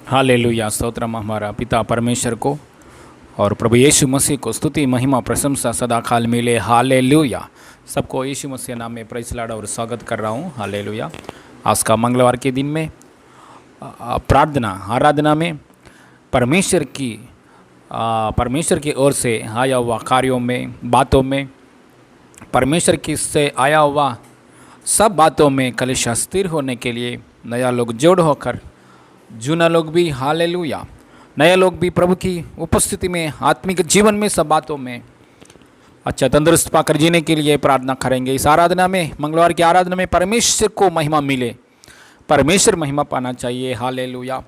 Hallelujah. Stotram हमारा पिता परमेश्वर को और प्रभु यीशु मसीह को स्तुति महिमा प्रशंसा सदा काल मिले। हालेलुया। सबको यीशु मसीह नाम में प्रेज़ लॉर्ड और स्वागत कर रहा हूँ। हालेलुया। आज का मंगलवार के दिन में प्रार्थना आराधना में परमेश्वर की ओर से आया हुआ कार्यों में बातों में परमेश्वर की से आया हुआ सब बातों में कलीसिया स्थिर होने के लिए नया लोग जोड़ होकर जूना लोग भी हालेलुया नए लोग भी प्रभु की उपस्थिति में आत्मिक जीवन में सब बातों में अच्छा तंदुरुस्त पाकर जीने के लिए प्रार्थना करेंगे। इस आराधना में मंगलवार की आराधना में परमेश्वर को महिमा मिले, परमेश्वर महिमा पाना चाहिए। हालेलुया।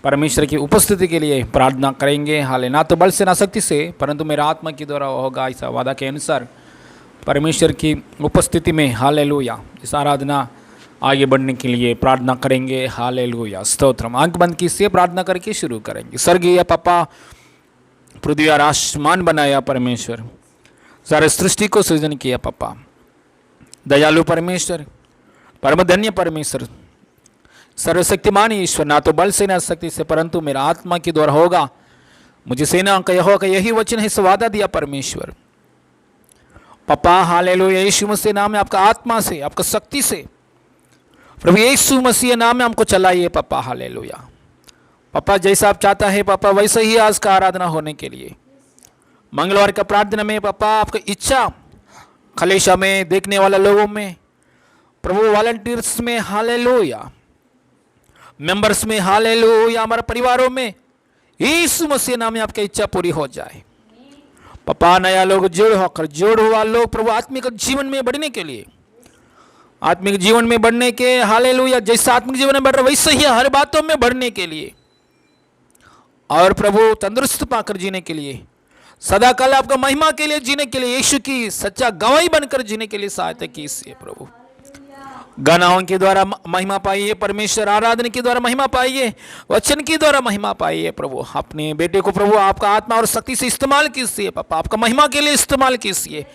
परमेश्वर की उपस्थिति के लिए प्रार्थना करेंगे। हाले ना तो बल से ना शक्ति से परंतु मेरा आत्मा के द्वारा होगा, ऐसा वादा के अनुसार परमेश्वर की उपस्थिति में हालेलुया इस आराधना आगे बढ़ने के लिए प्रार्थना करेंगे। हालेलुया। स्तोत्रम। आंख बंद कीजिए, प्रार्थना करके शुरू करेंगे। स्वर्गीय पापा, पृथ्वी और आसमान बनाया परमेश्वर, सारे सृष्टि को सृजन किया पापा, दयालु परमेश्वर, परम धन्य परमेश्वर, सर्वशक्तिमान ईश्वर, ना तो बल से ना शक्ति से परंतु मेरा आत्मा के द्वारा होगा। मुझे सेना का यहोवा का यही वचन है, वादा दिया परमेश्वर पापा। हालेलुया। यीशु मसीह नाम में आपका आत्मा से आपका शक्ति से प्रभु यीशु मसीह नाम में हमको चलाइए पापा। हालेलुया पापा, जैसा आप चाहता है पापा वैसे ही आज का आराधना होने के लिए मंगलवार का प्रार्थना में पापा आपका इच्छा कलीसिया में देखने वाले लोगों में प्रभु वॉलंटियर्स में हालेलुया मेंबर्स में हालेलुया हमारे परिवारों में यीशु मसीह नाम में आपकी इच्छा पूरी हो जाए पापा। नया लोग जोड़ हुआ लोग प्रभु आत्मिक जीवन में बढ़ने के लिए आत्मिक जीवन में बढ़ने के हालेलुया जैसा आत्मिक जीवन में बढ़ रहा वैसे ही हर बातों में बढ़ने के लिए और प्रभु तंदुरुस्त पाकर जीने के लिए सदा काल आपका महिमा के लिए जीने के लिए यीशु की सच्चा गवाही बनकर जीने के लिए सहायता कीजिए प्रभु। गानाओं के द्वारा महिमा पाइए परमेश्वर, आराधना के द्वारा महिमा पाइए, वचन के द्वारा महिमा पाइए प्रभु। अपने बेटे को प्रभु आपका आत्मा और शक्ति से इस्तेमाल कीजिए पापा, आपका महिमा के लिए इस्तेमाल कीजिए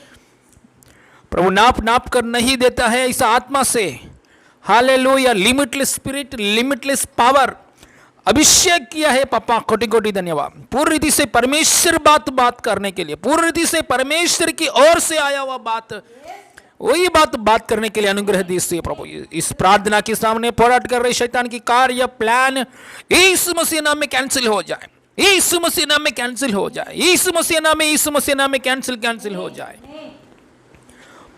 प्रभु। नाप कर नहीं देता है इस आत्मा से hallelujah limitless spirit limitless power अभिषेक किया है पापा। कोटि कोटि धन्यवाद। पूर्ण रीति से परमेश्वर बात करने के लिए, पूर्ण रीति से परमेश्वर की ओर से आया हुआ बात वही बात करने के लिए अनुग्रह दीजिए प्रभु। इस प्रार्थना के सामने पोराट कर रहे शैतान की कार्य प्लान यीशु मसीह नाम में कैंसिल हो जाए, यीशु मसीह नाम में कैंसिल हो जाए, यीशु मसीह नाम में कैंसिल हो जाए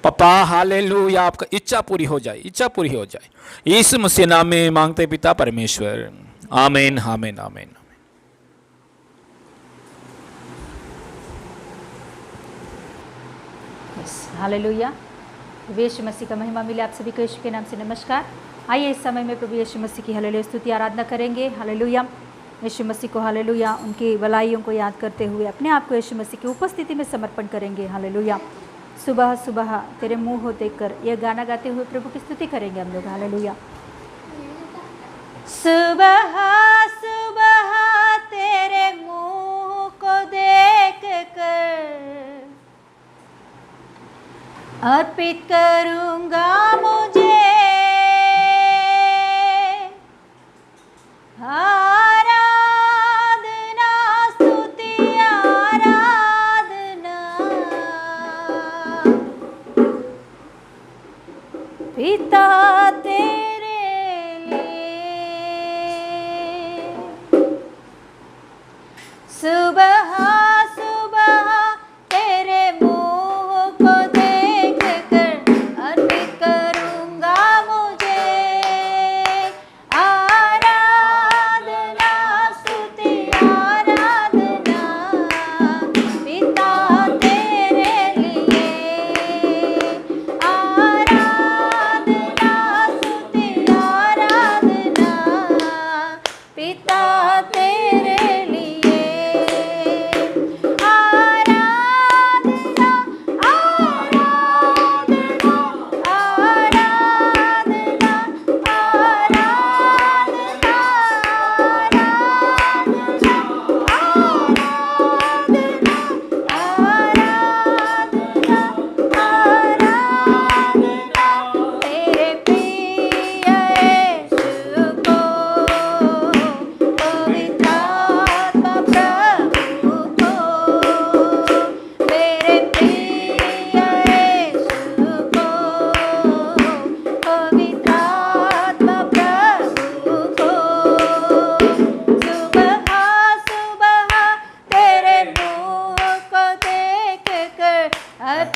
पापा। हालेलुया आपका इच्छा पूरी हो जाए, इच्छा पूरी हो जाए यीशु मसीह नाम में मांगते पिता परमेश्वर, आमीन आमीन आमीन। हालेलुया। प्रभु यीशु मसीह का महिमा मिले। आप सभी को यीशु के नाम से नमस्कार। आइए इस समय में प्रभु यीशु मसीह की हालेलुया स्तुति आराधना करेंगे। हालेलुया यीशु मसीह को हालेलुया उनकी भलाइयों को याद करते हुए अपने आप को यीशु मसीह की उपस्थिति में समर्पण करेंगे। हालेलुया। सुबह सुबह तेरे मुंह हो देखकर यह गाना गाते हुए प्रभु की स्तुति करेंगे हम लोग। हालेलुया। सुबह सुबह तेरे मुंह को देख कर अर्पित करूंगा मुझे आराधना स्तुति आराधना पिता तेरे लिए। सुबह सुबह तेरे मुंह को देख कर अर्पित करूंगा मुझे आराधना स्तुति आराधना पिता तेरे लिए आराधना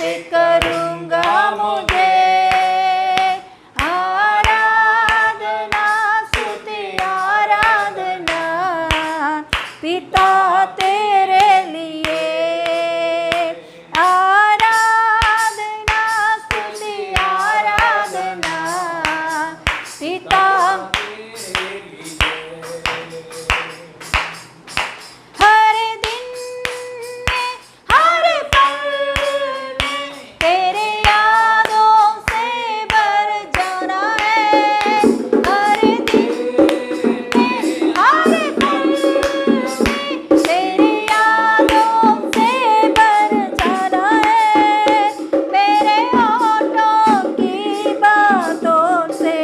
अर्पित करूँगा मुझे आराधना स्तुति आराधना पिता तेरे लिए आराधना स्तुति आराधना पिता हर दिन में हर पल में तेरे यादों से भर जाना है हर दिन में हर पल में तेरे यादों से भर जाना है मेरे होठों की बातों से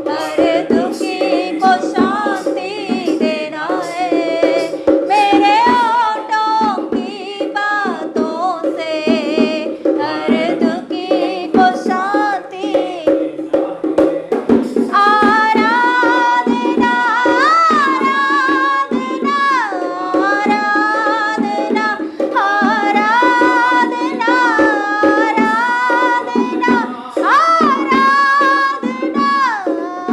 हर दुखी को शांति देना है मेरे होठों की बातों से हर दुखी को शांति आराधना आराधना आराधना आराधना आराधना आराधना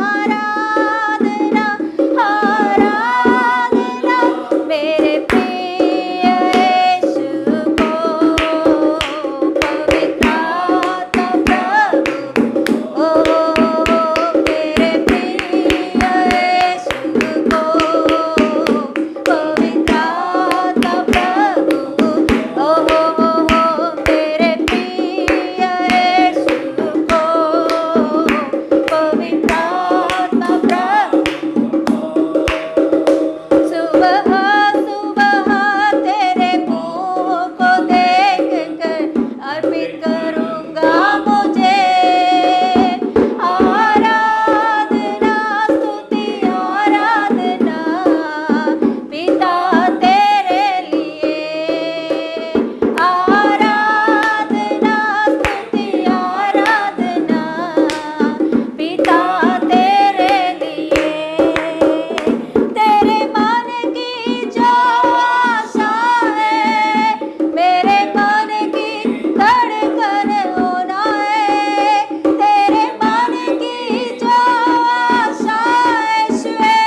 आराधना आराधना मेरे प्रिय यीशु को पवित्र आत्मा प्रभु ओ मेरे प्रिय यीशु को पवित्र आत्मा प्रभु ओ मेरे प्रिय यीशु को पवित्र आत्मा प्रभु सुबह सुबह तेरे मुँह को देखकर अर्पित करूँगा मुझे आराधना स्तुति आराधना पिता तेरे लिए आराधना स्तुति आराधना पिता तेरे लिए तेरे मन की जो आशा है मेरे मन की धड़कन होना है तेरे मन की जो आशा है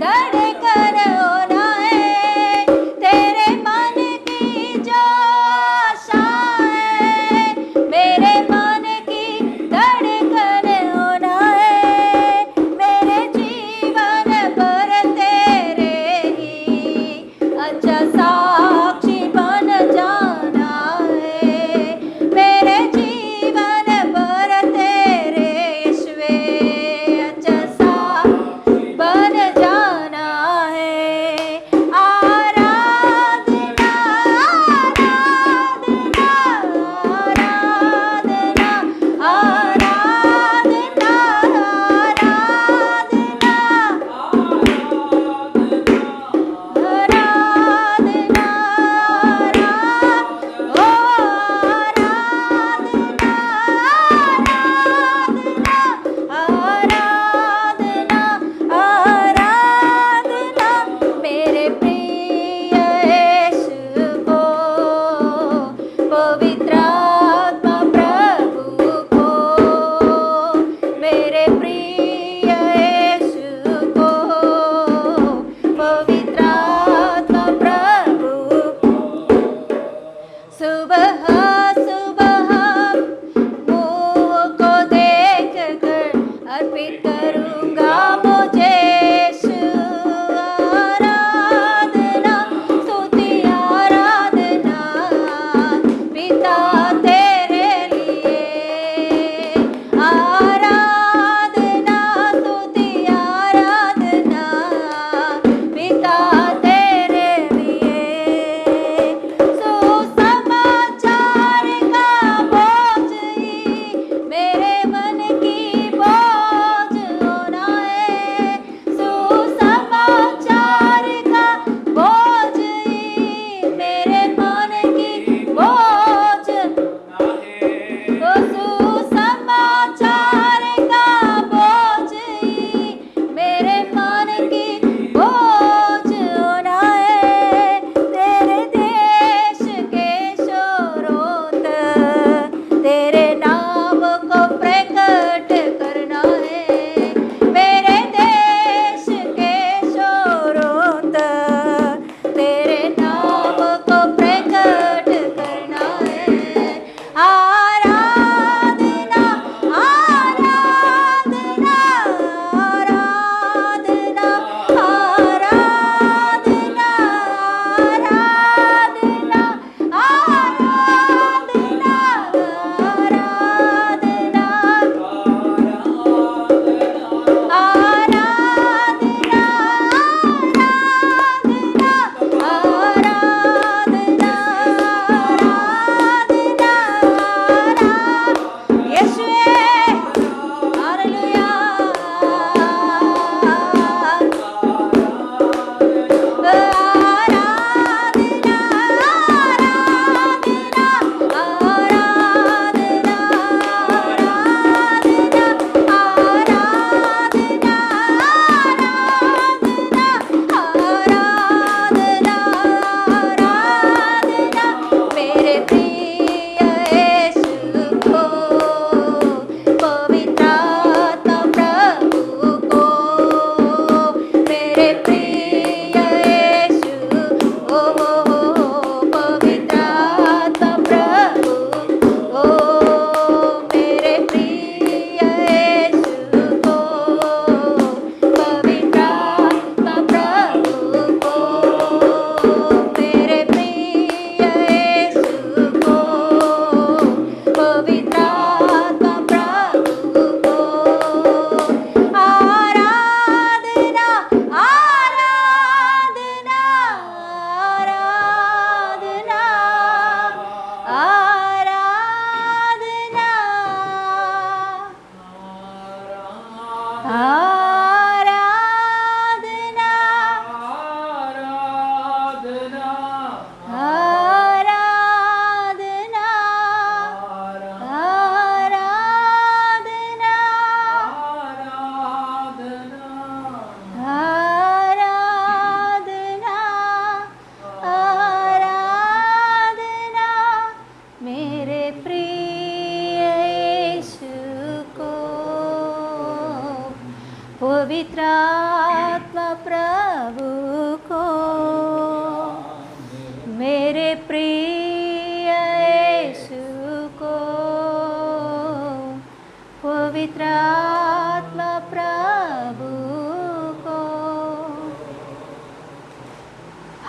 धड़कन होना है तेरे मन की जो आशा है मेरे मन की धड़कन होना है मेरे जीवन भर तेरे ही अच्छा साक्षी बन जाना है मेरे जीवन भर तेरे यीशुवे अच्छा साक्षी बन जाना है आराधना आराधना आराधना आराधना आराधना आराधना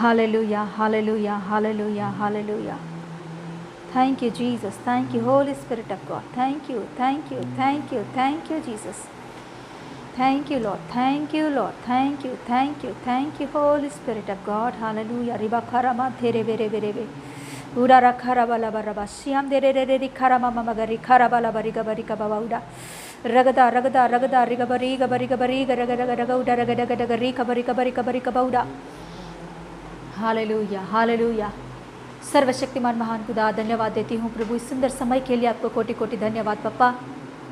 Hallelujah, hallelujah, hallelujah, hallelujah. Thank you, Jesus. Thank you, Holy Spirit of God. Thank you, thank you, thank you, thank you, Jesus. Thank you, Lord. Thank you, Lord. Thank you, thank you, thank you, Holy Spirit of God. Hallelujah. Riba karama tere bere bere be. Udara karabala baraba siam dere dere ri karama mamagari karabala bariga bariga babauda. Ragada ragada ragada riga bariga bariga bariga ragada ragada uda ragada ragada rika bariga bariga bariga babauda. Hallelujah hallelujah. सर्वशक्तिमान महान खुदा धन्यवाद देती हूँ प्रभु इस सुंदर समय के लिए आपको कोटि कोटि धन्यवाद पप्पा।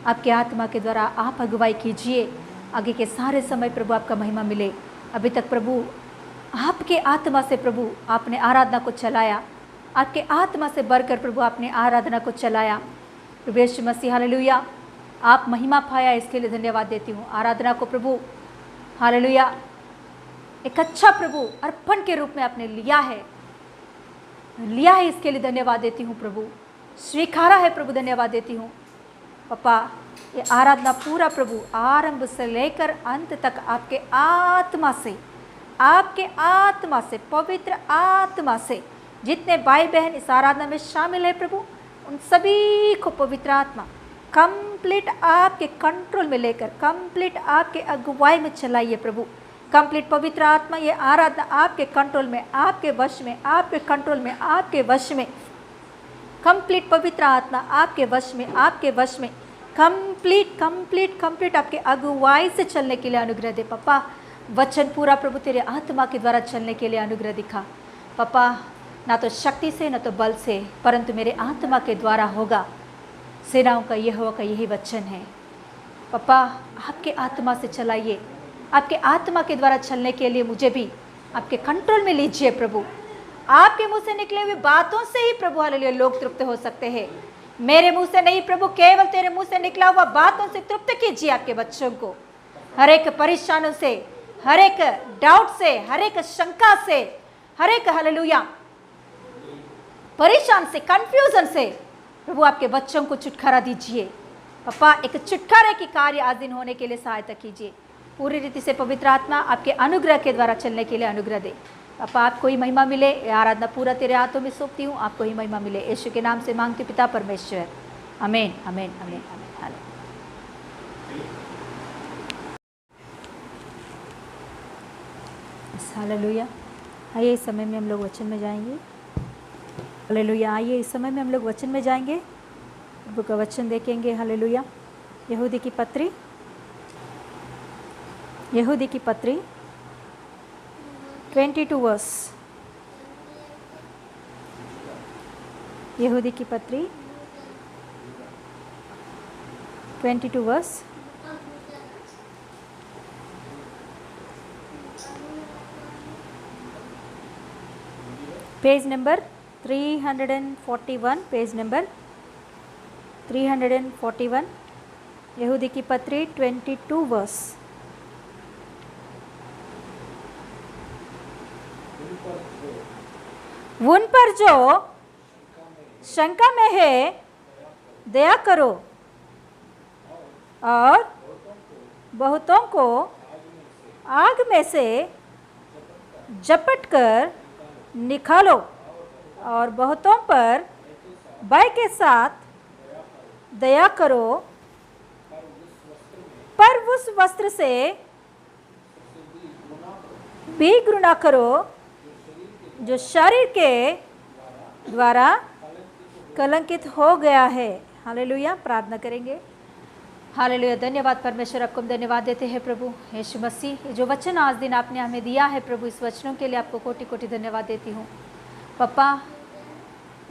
आपके आत्मा के द्वारा आप अगुवाई कीजिए, आगे के सारे समय प्रभु आपका महिमा मिले। अभी तक प्रभु आपके आत्मा से प्रभु आपने आराधना को चलाया, आपके आत्मा से बढ़कर प्रभु आपने आराधना को चलाया। प्रभु यीशु मसीह हालेलुया, आप महिमा पाया इसके लिए धन्यवाद देती हूँ। आराधना को प्रभु हालेलुया एक अच्छा प्रभु अर्पण के रूप में आपने लिया है इसके लिए धन्यवाद देती हूँ प्रभु। स्वीकारा है प्रभु, धन्यवाद देती हूँ पापा। ये आराधना पूरा प्रभु आरंभ से लेकर अंत तक आपके आत्मा से पवित्र आत्मा से जितने भाई बहन इस आराधना में शामिल है प्रभु, उन सभी को पवित्र आत्मा कंप्लीट आपके कंट्रोल में लेकर कंप्लीट आपके अगुवाई में चलाइए प्रभु। कंप्लीट पवित्र आत्मा ये आराधना आपके कंट्रोल में, आपके वश में, आपके कंट्रोल में, आपके वश में। कंप्लीट पवित्र आत्मा आपके वश में, आपके वश में। कंप्लीट आपके अगुवाई से चलने के लिए अनुग्रह दे पापा। वचन पूरा प्रभु तेरे आत्मा के द्वारा चलने के लिए अनुग्रह दिखा पापा। ना तो शक्ति से ना तो बल से, परंतु मेरे आत्मा के द्वारा होगा। सेनाओं का यहोवा का यही वचन है पापा। आपके आत्मा से चलाइए, आपके आत्मा के द्वारा चलने के लिए मुझे भी आपके कंट्रोल में लीजिए प्रभु। आपके मुंह से निकले हुए बातों से ही प्रभु हालेलुया लोग तृप्त हो सकते हैं। मेरे मुंह से नहीं प्रभु, केवल तेरे मुंह से निकला हुआ बातों से तृप्त कीजिए आपके बच्चों को। हर एक परेशानों से, हर एक डाउट से, हर एक शंका से, हर एक हालेलुया परेशान से, कंफ्यूजन से प्रभु आपके बच्चों को छुटकारा दीजिए पापा। एक छुटकारे की कार्य आज दिन होने के लिए सहायता कीजिए। पूरी रीति से पवित्र आत्मा आपके अनुग्रह के द्वारा चलने के लिए अनुग्रह दे पापा। आपको ही महिमा मिले। आराधना पूरा तेरे हाथों में सौंपती हूँ, आपको ही महिमा मिले। यीशु के नाम से मांगती पिता परमेश्वर, आमीन आमीन आमीन आमीन। हालेलुया। आइए इस समय में हम लोग वचन में जाएंगे। हालेलुया। आइए इस समय में हम लोग वचन में जाएंगे, प्रभु का वचन देखेंगे। हालेलुया। यहूदी की पत्री 22 वर्स। यहूदी की पत्री 22 verse. Page number 341, page number 341। यहूदी की पत्री 22 वर्स। उन पर जो शंका में है दया करो और बहुतों को आग में से झपट कर निकालो और बहुतों पर भय के साथ दया करो, पर उस वस्त्र से भी घृणा करो जो शरीर के द्वारा कलंकित हो गया है। हालेलुया। प्रार्थना करेंगे। हालेलुया। धन्यवाद परमेश्वर, आपको हम धन्यवाद देते हैं प्रभु यीशु मसीह। जो वचन आज दिन आपने हमें दिया है प्रभु, इस वचनों के लिए आपको कोटि कोटि धन्यवाद देती हूँ पापा।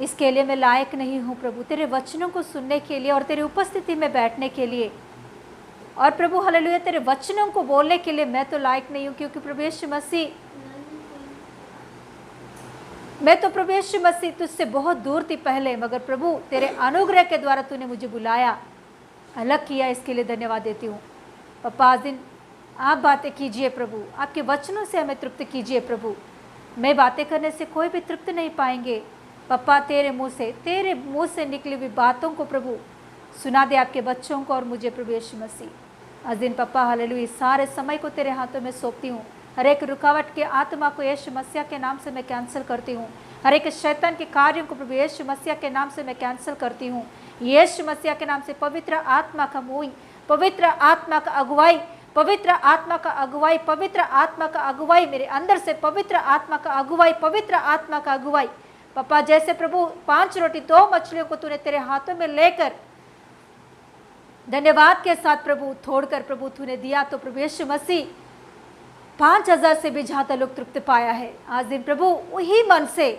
इसके लिए मैं लायक नहीं हूँ प्रभु, तेरे वचनों को सुनने के लिए और तेरी उपस्थिति में बैठने के लिए। और प्रभु हालेलुया तेरे वचनों को बोलने के लिए मैं तो लायक नहीं हूँ, क्योंकि प्रभु यीशु मसीह, मैं तो प्रभु यीशु मसीह तुझसे बहुत दूर थी पहले, मगर प्रभु तेरे अनुग्रह के द्वारा तूने मुझे बुलाया, अलग किया। इसके लिए धन्यवाद देती हूँ पापा। आज दिन आप बातें कीजिए प्रभु, आपके वचनों से हमें तृप्त कीजिए प्रभु। मैं बातें करने से कोई भी तृप्त नहीं पाएंगे पापा। तेरे मुंह से निकली हुई बातों को प्रभु सुना दे आपके बच्चों को और मुझे प्रभु यीशु मसीह। आज दिन पापा हालेलुया सारे समय को तेरे हाथों में सौंपती हूँ। हर एक रुकावट के आत्मा को यीशु मसीह के नाम से मैं कैंसिल करती हूँ। हर एक शैतान के कार्यों को प्रभु यीशु मसीह के नाम से मैं कैंसिल करती हूँ। यीशु मसीह के नाम से पवित्र आत्मा का मूई, पवित्र आत्मा का अगुवाई, पवित्र आत्मा का अगुवाई, पवित्र आत्मा का अगुवाई मेरे अंदर से, पवित्र आत्मा का अगुवाई, पवित्र आत्मा का अगुवाई। पापा जैसे प्रभु 5 रोटी 2 मछलियों को तूने तेरे हाथों में लेकर धन्यवाद के साथ प्रभु तोड़कर प्रभु तूने दिया, तो प्रभु यीशु मसीह 5000 से भी ज़्यादा लोग तृप्ति पाया है। आज दिन प्रभु वही मन से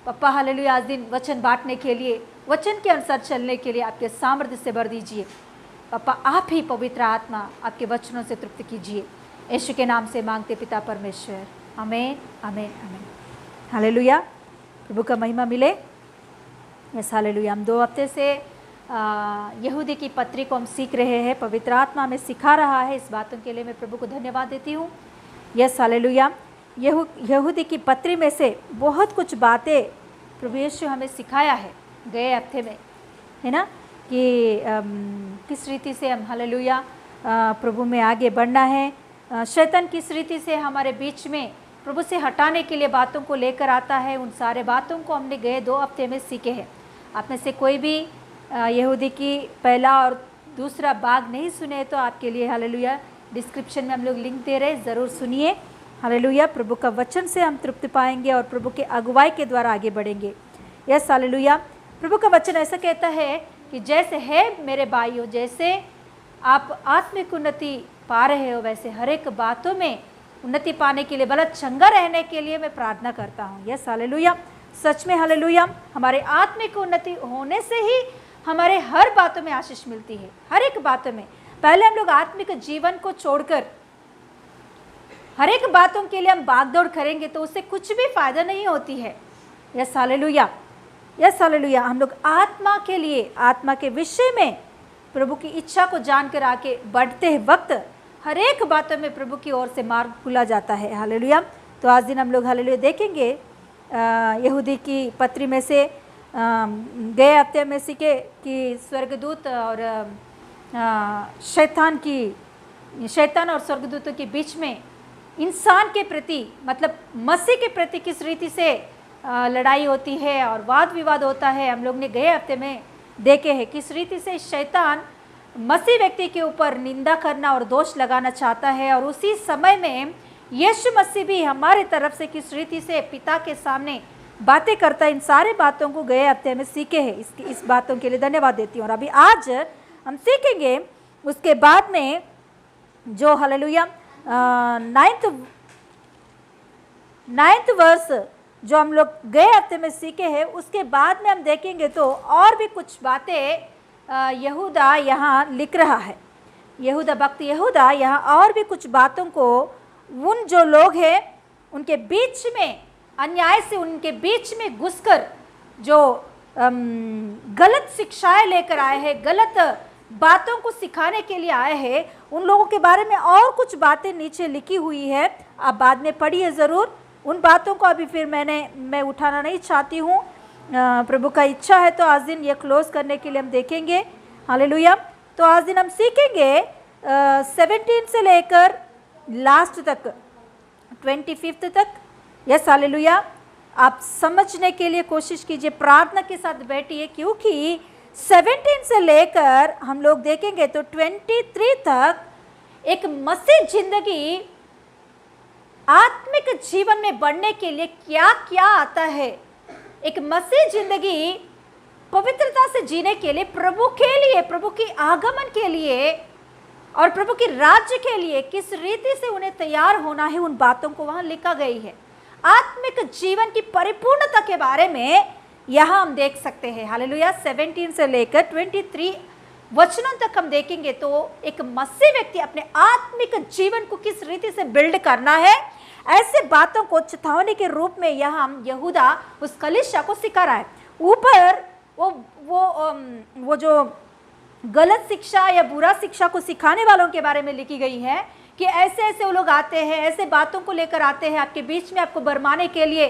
पप्पा हालेलुया आज दिन वचन बांटने के लिए, वचन के अनुसार चलने के लिए आपके सामर्थ्य से भर दीजिए। पापा आप ही पवित्र आत्मा आपके वचनों से तृप्त कीजिए। यीशु के नाम से मांगते पिता परमेश्वर, आमीन आमीन आमीन। हालेलुया, प्रभु का महिमा मिले। Yes hallelujah. हम 2 हफ्ते से यहूदी की पत्री को हम सीख रहे हैं, पवित्र आत्मा हमें सिखा रहा है। इस बातों के लिए मैं प्रभु को धन्यवाद देती हूँ। Yes hallelujah. यहूदी की पत्री में से बहुत कुछ बातें प्रभु यीशु हमें सिखाया है गए हफ्ते में, है ना, कि किस रीति से हम हालेलुया प्रभु में आगे बढ़ना है। शैतान किस रीति से हमारे बीच में प्रभु से हटाने के लिए बातों को लेकर आता है, उन सारे बातों को हमने गए 2 हफ्ते में सीखे हैं। आप में से कोई भी यहूदी की पहला और दूसरा भाग नहीं सुने तो आपके लिए हालेलुया डिस्क्रिप्शन में हम लोग लिंक दे रहे हैं, ज़रूर सुनिए। हालेलुया, प्रभु का वचन से हम तृप्ति पाएंगे और प्रभु के अगुवाई के द्वारा आगे बढ़ेंगे। Yes hallelujah. प्रभु का वचन ऐसा कहता है कि जैसे है मेरे भाइयों, जैसे आप आत्मिक उन्नति पा रहे हो वैसे हर एक बातों में उन्नति पाने के लिए, बड़ा चंगा रहने के लिए मैं प्रार्थना करता हूँ। Yes hallelujah. सच में हालेलुया, हमारे आत्मिक उन्नति होने से ही हमारे हर बातों में आशीष मिलती है, हर एक बातों में। पहले हम लोग आत्मिक जीवन को छोड़कर हर एक बातों के लिए हम भागदौड़ करेंगे तो उससे कुछ भी फायदा नहीं होती है। Yes hallelujah, yes hallelujah. हम लोग आत्मा के लिए, आत्मा के विषय में प्रभु की इच्छा को जानकर आके बढ़ते वक्त हर एक बातों में प्रभु की ओर से मार्ग खुला जाता है। हालेलुया। तो आज दिन हम लोग हालेलुया देखेंगे यहूदी की पत्री में से गए हफ्ते में सीखे कि स्वर्गदूत और शैतान और स्वर्गदूतों के बीच में इंसान के प्रति, मतलब मसीह के प्रति किस रीति से लड़ाई होती है और वाद विवाद होता है। हम लोग ने गए हफ्ते में देखे हैं किस रीति से शैतान मसीह व्यक्ति के ऊपर निंदा करना और दोष लगाना चाहता है, और उसी समय में यीशु मसीह भी हमारे तरफ से किस रीति से पिता के सामने बातें करता है। इन सारे बातों को गए हफ्ते में सीखे हैं। इस बातों के लिए धन्यवाद देती हूँ। और अभी आज हम सीखेंगे उसके बाद में जो हालेलुया 9th वर्स जो हम लोग गए हफ्ते में सीखे हैं, उसके बाद में हम देखेंगे तो और भी कुछ बातें यहूदा यहाँ लिख रहा है। यहूदा भक्त यहूदा यहाँ और भी कुछ बातों को उन जो लोग हैं उनके बीच में, अन्याय से उनके बीच में घुसकर जो गलत शिक्षाएं लेकर आए हैं, गलत बातों को सिखाने के लिए आए हैं, उन लोगों के बारे में और कुछ बातें नीचे लिखी हुई है। आप बाद में पढ़िए ज़रूर उन बातों को। अभी फिर मैं उठाना नहीं चाहती हूँ। प्रभु का इच्छा है तो आज दिन ये क्लोज करने के लिए हम देखेंगे। हालेलुया। तो आज दिन हम सीखेंगे 17 से लेकर लास्ट तक 25 तक। Yes hallelujah. आप समझने के लिए कोशिश कीजिए, प्रार्थना के साथ बैठिए, क्योंकि 17 से लेकर हम लोग देखेंगे तो 23 तक एक मसीह जिंदगी आत्मिक जीवन में बढ़ने के लिए क्या क्या आता है, एक मसीह जिंदगी पवित्रता से जीने के लिए, प्रभु के लिए, प्रभु की आगमन के लिए और प्रभु के राज्य के लिए किस रीति से उन्हें तैयार होना है, उन बातों को वहां लिखा गई है। आत्मिक जीवन की परिपूर्णता के बारे में यहाँ हम देख सकते हैं। हालेलुया। 17 से लेकर 23 वचनों तक हम देखेंगे तो एक मसीह व्यक्ति अपने आत्मिक जीवन को किस रीति से बिल्ड करना है, ऐसे बातों को चेतावनी के रूप में यहाँ हम यहूदा उस कलीसिया को सिखा रहा है। ऊपर वो जो गलत शिक्षा या बुरा शिक्षा को सिखाने वालों के बारे में लिखी गई है कि ऐसे ऐसे वो लोग आते हैं, ऐसे बातों को लेकर आते हैं आपके बीच में आपको भरमाने के लिए,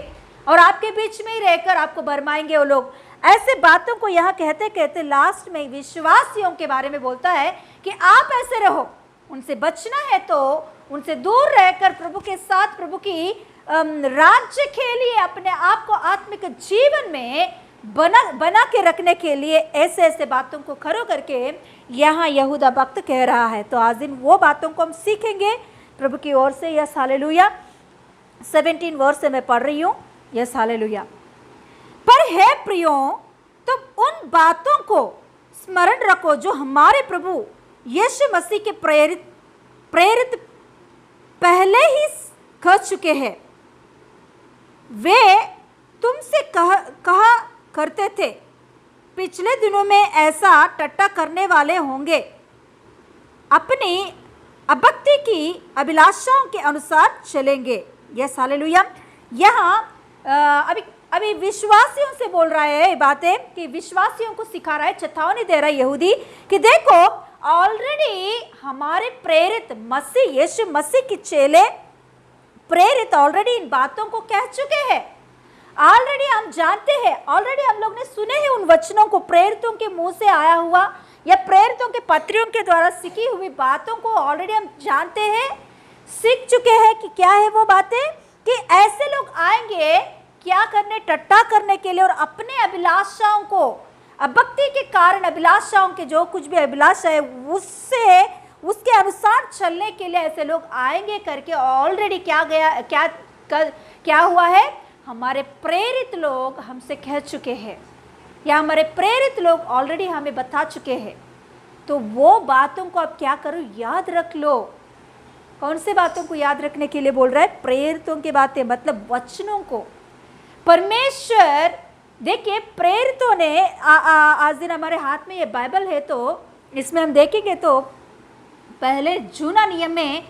और आपके बीच में ही रहकर आपको भरमाएंगे वो लोग। ऐसे बातों को यहाँ कहते कहते लास्ट में विश्वासियों के बारे में बोलता है कि आप ऐसे रहो, उनसे बचना है तो उनसे दूर रहकर प्रभु के साथ प्रभु की राज्य के लिए अपने आप को आत्मिक जीवन में बना के रखने के लिए ऐसे ऐसे बातों को खड़ो करके यहाँ यहूदा भक्त कह रहा है। तो आज दिन वो बातों को हम सीखेंगे प्रभु की ओर से। Yes hallelujah. 17 वर्ष से मैं पढ़ रही हूँ। Yes hallelujah. पर है प्रियो, तुम उन बातों को स्मरण रखो जो हमारे प्रभु यीशु मसीह के प्रेरित पहले ही कह चुके हैं। वे तुमसे कहा करते थे, पिछले दिनों में ऐसा टट्टा करने वाले होंगे, अपनी अभक्ति की अभिलाषाओं के अनुसार चलेंगे। Yes hallelujah. यहाँ अभी विश्वासियों से बोल रहा है बातें, कि विश्वासियों को सिखा रहा है, चेतावनी दे रहा है यहूदी कि देखो ऑलरेडी हमारे प्रेरित मसीह यीशु मसीह के चेले प्रेरित ऑलरेडी इन बातों को कह चुके हैं। ऑलरेडी हम जानते हैं, ऑलरेडी हम लोग ने सुने हैं उन वचनों को, प्रेरितों के मुंह से आया हुआ या प्रेरितों के पत्रियों के द्वारा सीखी हुई बातों को ऑलरेडी हम जानते हैं, सीख चुके हैं कि क्या है वो बातें, कि ऐसे लोग आएंगे क्या करने, टट्टा करने के लिए और अपने अभिलाषाओं को, अभक्ति के कारण अभिलाषाओं के जो कुछ भी अभिलाषा है उसके अनुसार चलने के लिए ऐसे लोग आएंगे करके ऑलरेडी क्या हुआ है, हमारे प्रेरित लोग हमसे कह चुके हैं या हमारे प्रेरित लोग ऑलरेडी हमें बता चुके हैं। तो वो बातों को अब क्या करो, याद रख लो। कौन से बातों को याद रखने के लिए बोल रहा है? प्रेरितों की बातें, मतलब वचनों को। परमेश्वर देखिए, प्रेरितों ने आज दिन हमारे हाथ में ये बाइबल है, तो इसमें हम देखेंगे तो पहले जूना नियम में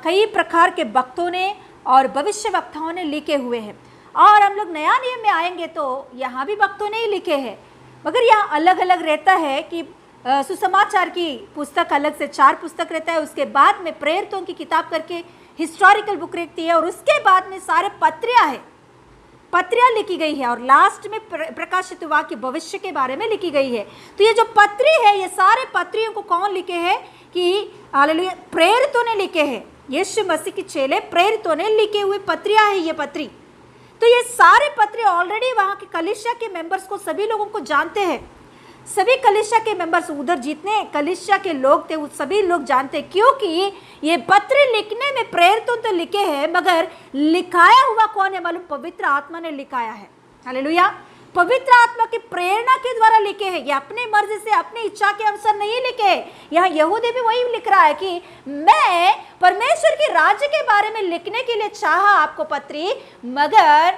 कई प्रकार के भक्तों ने और भविष्य वक्ताओं ने लिखे हुए हैं, और हम लोग नया नियम में आएंगे तो यहाँ भी भक्तों ने ही लिखे हैं, मगर यहाँ अलग अलग रहता है कि सुसमाचार की पुस्तक अलग से 4 पुस्तक रहता है, उसके बाद में प्रेरितों की किताब करके हिस्टोरिकल बुक रहती है, और उसके बाद में सारे पत्रियाँ लिखी गई है, और लास्ट में प्रकाशित वाक्य भविष्य के बारे में लिखी गई है। तो ये जो पत्री है, ये सारे पत्रियों को कौन लिखे हैं? कि हालेलुया, प्रेरितों ने लिखे हैं। यीशु मसीह के चेले प्रेरितों ने लिखे हुए पत्रियाँ है ये पत्री। तो ये सारे पत्र ऑलरेडी वहाँ के कलीसिया के मेंबर्स को, सभी लोगों को जानते हैं। सभी कलीसिया के मेंबर्स, उधर जितने कलीसिया के लोग थे वो सभी लोग जानते हैं, क्योंकि ये पत्र लिखने में प्रेरितों तो लिखे हैं, मगर लिखाया हुआ कौन है मालूम? पवित्र आत्मा ने लिखाया है। हालेलुया। पवित्र आत्मा की प्रेरणा के द्वारा लिखे हैं। ये अपनी मर्जी से, अपनी इच्छा के अनुसार नहीं लिखे। यहाँ यहूदी भी वही लिख रहा है कि मैं परमेश्वर के राज्य के बारे में लिखने के लिए चाहा आपको पत्री, मगर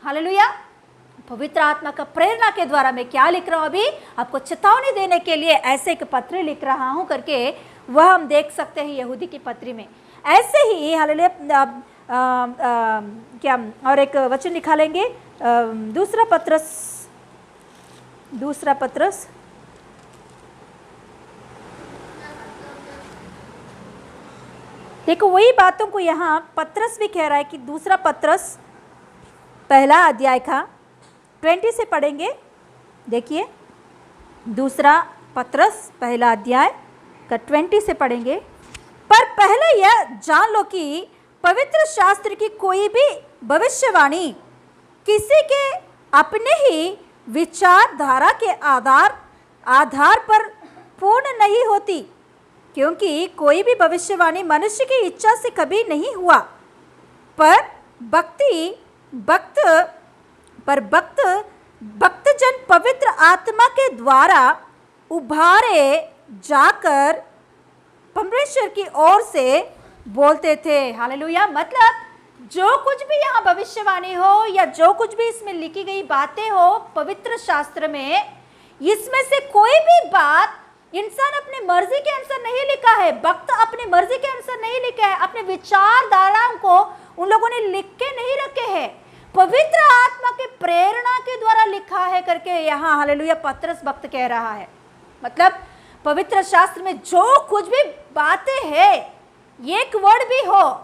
हालेलुया पवित्र आत्मा का प्रेरणा के द्वारा मैं क्या लिख रहा हूँ, अभी आपको चेतावनी देने के लिए ऐसे एक पत्र लिख रहा हूँ करके वह हम देख सकते हैं यहूदी की पत्री में। ऐसे ही हालेलुया क्या और एक वचन लिखा लेंगे, दूसरा पत्रस देखो वही बातों को यहाँ पत्रस भी कह रहा है कि दूसरा पत्रस पहला अध्याय का 20 से पढ़ेंगे। देखिए दूसरा पत्रस पहला अध्याय का 20 से पढ़ेंगे। पर पहले यह जान लो कि पवित्र शास्त्र की कोई भी भविष्यवाणी किसी के अपने ही विचारधारा के आधार पर पूर्ण नहीं होती, क्योंकि कोई भी भविष्यवाणी मनुष्य की इच्छा से कभी नहीं हुआ, पर भक्तजन पवित्र आत्मा के द्वारा उभारे जाकर परमेश्वर की ओर से बोलते थे। हालेलुया। मतलब जो कुछ भी यहाँ भविष्यवाणी हो या जो कुछ भी इसमें लिखी गई बातें हो पवित्र शास्त्र में, इसमें से कोई भी बात इंसान अपनी मर्जी के अनुसार नहीं लिखा है, भक्त अपनी मर्जी के अनुसार नहीं लिखा है, अपने विचारधाराओं को उन लोगों ने लिख के नहीं रखे हैं, पवित्र आत्मा की प्रेरणा के द्वारा लिखा है करके यहाँ हालेलुया पत्रस भक्त कह रहा है। मतलब पवित्र शास्त्र में जो कुछ भी बातें हैं, एक वर्ड भी हो,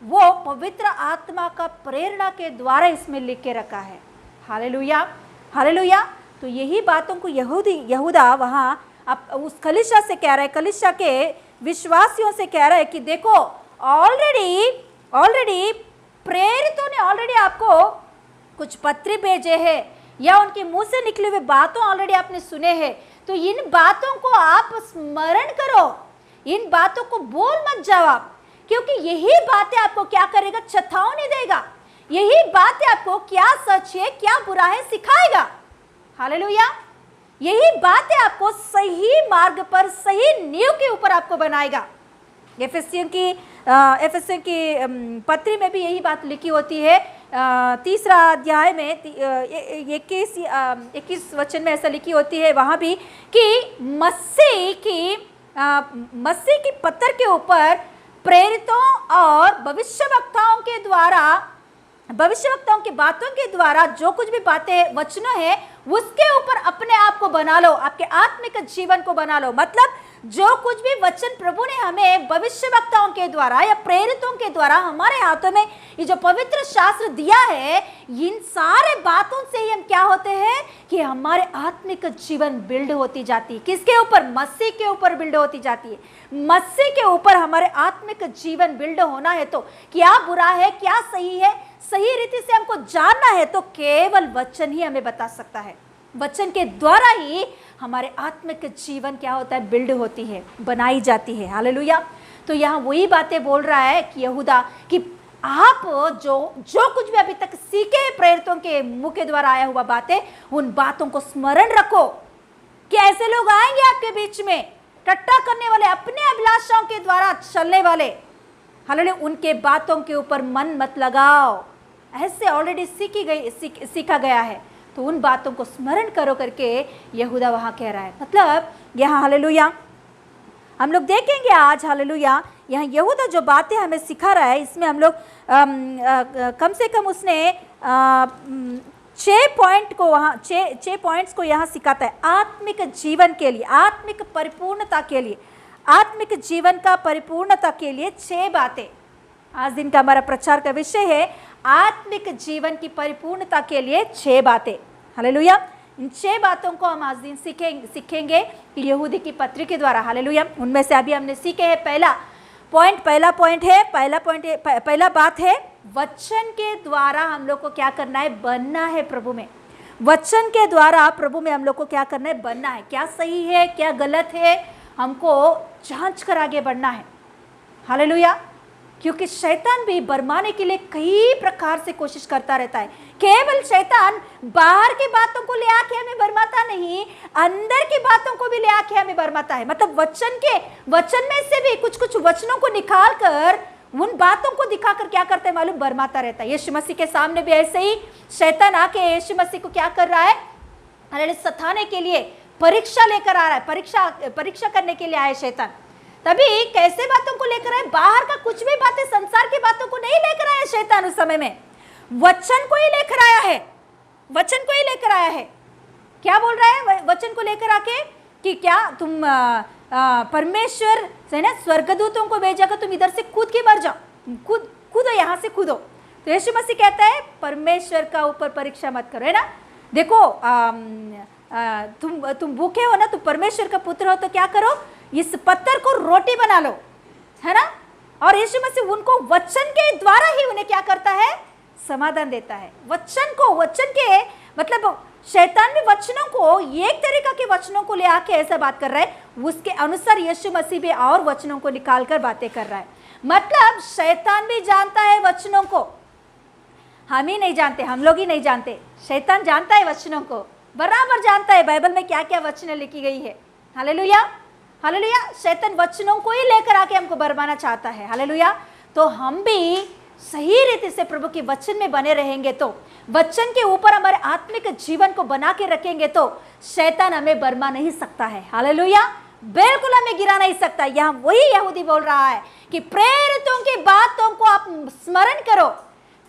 वो पवित्र आत्मा का प्रेरणा के द्वारा इसमें लिख के रखा है। Hallelujah hallelujah. तो यही बातों को यहूदा वहाँ अब उस कलीसिया से कह रहा है, कलीसिया के विश्वासियों से कह रहा है कि देखो ऑलरेडी प्रेरितों ने ऑलरेडी आपको कुछ पत्र भेजे हैं या उनके मुंह से निकले हुए बातों ऑलरेडी आपने सुने हैं, तो इन बातों को आप स्मरण करो, इन बातों को बोल मत जाओ आप, क्योंकि यही बातें आपको क्या करेगा, चेतावनी देगा, यही बातें आपको क्या सच है क्या बुरा है सिखाएगा। हालेलुया। यही बातें आपको सही मार्ग पर, सही नींव के ऊपर आपको बनाएगा। एफेसियन की पत्री में भी यही बात लिखी होती है। 3 अध्याय में 21 वचन में ऐसा लिखी होती है वहाँ भी कि मसीह की पत्र के ऊपर प्रेरितों और भविष्यवक्ताओं की बातों के द्वारा जो कुछ भी बातें वचनों है उसके ऊपर अपने आप को बना लो, आपके आत्मिक जीवन को बना लो। मतलब जो कुछ भी वचन प्रभु ने हमें भविष्यवक्ताओं के द्वारा या प्रेरितों के द्वारा हमारे हाथों में ये जो पवित्र शास्त्र दिया है, इन सारे बातों से ही हम क्या होते हैं कि हमारे आत्मिक जीवन बिल्ड होती जाती है। किसके ऊपर? मसीह के ऊपर बिल्ड होती जाती है। मसीह के ऊपर हमारे आत्मिक जीवन बिल्ड होना है तो क्या बुरा है क्या सही है, सही रीति से हमको जानना है तो केवल वचन ही हमें बता सकता है। वचन के द्वारा ही हमारे आत्मिक जीवन क्या होता है, बिल्ड होती है, बनाई जाती है। हालेलुया। तो यहाँ वही बातें बोल रहा है कि यहूदा कि आप जो कुछ भी अभी तक सीखे प्रेरितों के मुंह के द्वारा आया हुआ बातें, उन बातों को स्मरण रखो कि ऐसे लोग आएंगे आपके बीच में टट्टा करने वाले, अपने अभिलाषाओं के द्वारा चलने वाले। हालेलुया। उनके बातों के ऊपर मन मत लगाओ, ऐसे ऑलरेडी सीखा गया है, तो उन बातों को स्मरण करो करके यहूदा वहाँ कह रहा है। मतलब यहाँ हालेलुया हम लोग देखेंगे आज, हालेलुया यहाँ यहूदा जो बातें हमें सिखा रहा है, इसमें हम लोग कम से कम उसने 6 पॉइंट्स को यहाँ सिखाता है आत्मिक जीवन के लिए, आत्मिक परिपूर्णता के लिए, आत्मिक जीवन का परिपूर्णता के लिए 6 बातें। आज दिन का हमारा प्रचार का विषय है आत्मिक जीवन की परिपूर्णता के लिए 6 बातें। हालेलुया। इन 6 बातों को हम आज दिन सीखेंगे यहूदी की पत्री के द्वारा। हालेलुया। उनमें से अभी हमने सीखे हैं पहला बात है वचन के द्वारा हम लोग को क्या करना है, बनना है प्रभु में। वचन के द्वारा प्रभु में हम लोग को क्या करना है, बनना है। क्या सही है क्या गलत है हमको जांच कर आगे बढ़ना है। हालेलुया। क्योंकि शैतान भी बरमाने के लिए कई प्रकार से कोशिश करता रहता है। केवल शैतान बाहर की बातों को ले आके हमें बरमाता नहीं, अंदर की बातों को भी ले आके हमें बरमाता है। मतलब वचन में से भी कुछ वचनों को निकाल कर उन बातों को दिखाकर क्या करते हैं मालूम, बरमाता रहता है। यीशु मसीह के सामने भी ऐसे ही शैतान आके यीशु मसीह को क्या कर रहा है, अरे सताने के लिए परीक्षा लेकर आ रहा है, परीक्षा करने के लिए आया शैतान। तभी कैसे बातों को लेकर आए, बाहर का कुछ भी बातें, संसार की बातों को नहीं लेकर आया शैतान। उस समय में वचन को ही लेकर आया है, वचन को ही लेकर आया है। क्या बोल रहा है वचन को लेकर आके कि क्या तुम परमेश्वर से ना स्वर्गदूतों को भेजा तुम इधर से कूद के मर जाओ, कूदो यहाँ से कूदो। तो यीशु मसीह कहता है परमेश्वर का ऊपर परीक्षा मत करो, है ना। देखो तुम भूखे हो ना, तुम परमेश्वर का पुत्र हो तो क्या करो, इस पत्थर को रोटी बना लो, है ना। और यीशु मसीह उनको वचन के द्वारा ही उन्हें क्या करता है, समाधान देता है। वचन के मतलब शैतान भी वचनों को, एक तरीका के वचनों को ले आके ऐसा बात कर रहा है, उसके अनुसार यीशु मसीह भी और वचनों को निकाल कर बातें कर रहा है। मतलब शैतान भी जानता है वचनों को, हम ही नहीं जानते, हम लोग ही नहीं जानते। शैतान जानता है वचनों को, बराबर जानता है बाइबल में क्या क्या वचन लिखी गई है। Hallelujah, hallelujah. शैतान वचनों को ही लेकर आके हमको बरमाना चाहता है। हालेलुया। तो हम भी सही रीति से प्रभु के वचन में बने रहेंगे तो, वचन के ऊपर हमारे आत्मिक जीवन को बना के रखेंगे तो शैतान हमें बरमा नहीं सकता है। हालेलुया। बिल्कुल हमें गिरा नहीं सकता। यहाँ वही यहूदी बोल रहा है कि प्रेरितों की बातों को आप स्मरण करो,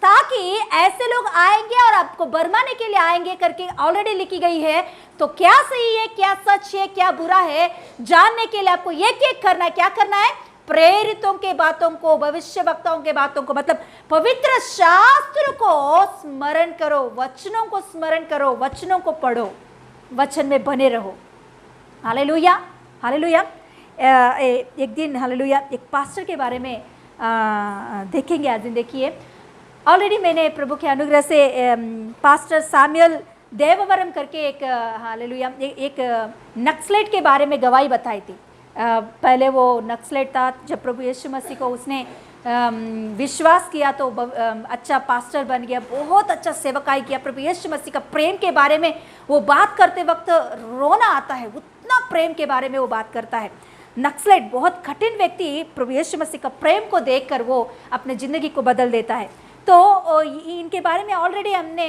ताकि ऐसे लोग आएंगे और आपको बरमाने के लिए आएंगे करके ऑलरेडी लिखी गई है। तो क्या सही है क्या सच है क्या बुरा है जानने के लिए आपको एक एक करना है। क्या करना है, प्रेरितों के बातों को, भविष्यवक्ताओं के बातों को, मतलब पवित्र शास्त्र को स्मरण करो, वचनों को स्मरण करो, वचनों को पढ़ो, वचन में बने रहो। Hallelujah, hallelujah. एक दिन हालेलुया एक पास्टर के बारे में देखेंगे आज दिन। देखिए ऑलरेडी मैंने प्रभु के अनुग्रह से पास्टर सामुएल देववरम करके एक हालेलुया एक नक्सलेट के बारे में गवाही बताई थी। पहले वो नक्सलेट था, जब प्रभु यीशु मसीह को उसने विश्वास किया तो अच्छा पास्टर बन गया, बहुत अच्छा सेवकाई किया। प्रभु यीशु मसीह का प्रेम के बारे में वो बात करते वक्त रोना आता है, उतना प्रेम के बारे में वो बात करता है। नक्सलेट बहुत कठिन व्यक्ति प्रभु यीशु मसीह का प्रेम को देखकर वो अपने ज़िंदगी को बदल देता है। तो इनके बारे में ऑलरेडी हमने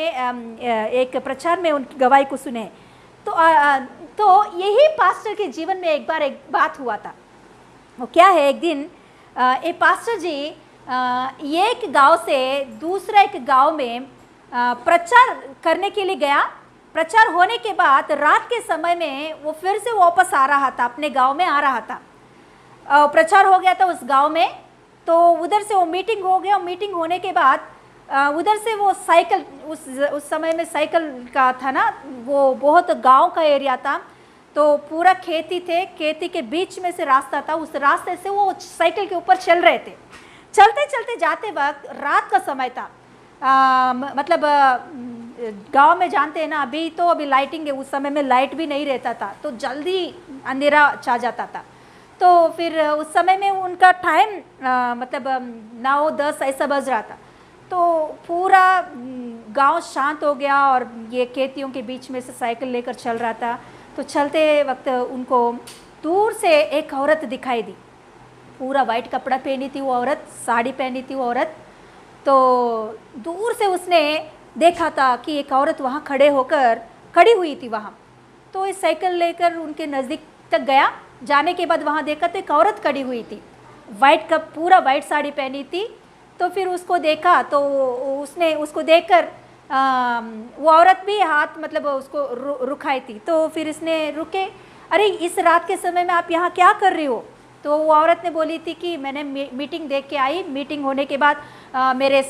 एक प्रचार में उनकी गवाही को सुने। तो यही पास्टर के जीवन में एक बार एक बात हुआ था। वो क्या है, एक दिन एक पास्टर जी एक गांव से दूसरा एक गांव में प्रचार करने के लिए गया। प्रचार होने के बाद रात के समय में वो फिर से वापस आ रहा था, अपने गांव में आ रहा था। प्रचार हो गया था उस गांव में, तो उधर से वो मीटिंग हो गया। मीटिंग होने के बाद उधर से वो साइकिल, उस समय में साइकिल का था ना, वो बहुत गांव का एरिया था, तो पूरा खेती थे, खेती के बीच में से रास्ता था। उस रास्ते से वो साइकिल के ऊपर चल रहे थे। चलते चलते जाते वक्त रात का समय था। मतलब गांव में जानते हैं ना, अभी लाइटिंग है, उस समय में लाइट भी नहीं रहता था, तो जल्दी अंधेरा छा जाता था। तो फिर उस समय में उनका टाइम मतलब 9-10 ऐसा बज रहा था। तो पूरा गांव शांत हो गया और ये खेतियों के बीच में से साइकिल लेकर चल रहा था। तो चलते वक्त उनको दूर से एक औरत दिखाई दी। पूरा वाइट कपड़ा पहनी थी वो औरत, साड़ी पहनी थी वो औरत। तो दूर से उसने देखा था कि एक औरत वहाँ खड़ी हुई थी वहाँ। तो इस साइकिल लेकर उनके नज़दीक तक गया। जाने के बाद वहाँ देखा तो एक औरत खड़ी हुई थी, पूरा वाइट साड़ी पहनी थी। तो फिर उसको देखा तो उसने उसको देखकर वो औरत भी हाथ मतलब उसको रुकाई थी। तो फिर इसने रुके, अरे इस रात के समय में आप यहाँ क्या कर रही हो? तो वो औरत ने बोली थी कि मैंने मीटिंग देख के आई। मीटिंग होने के बाद मेरे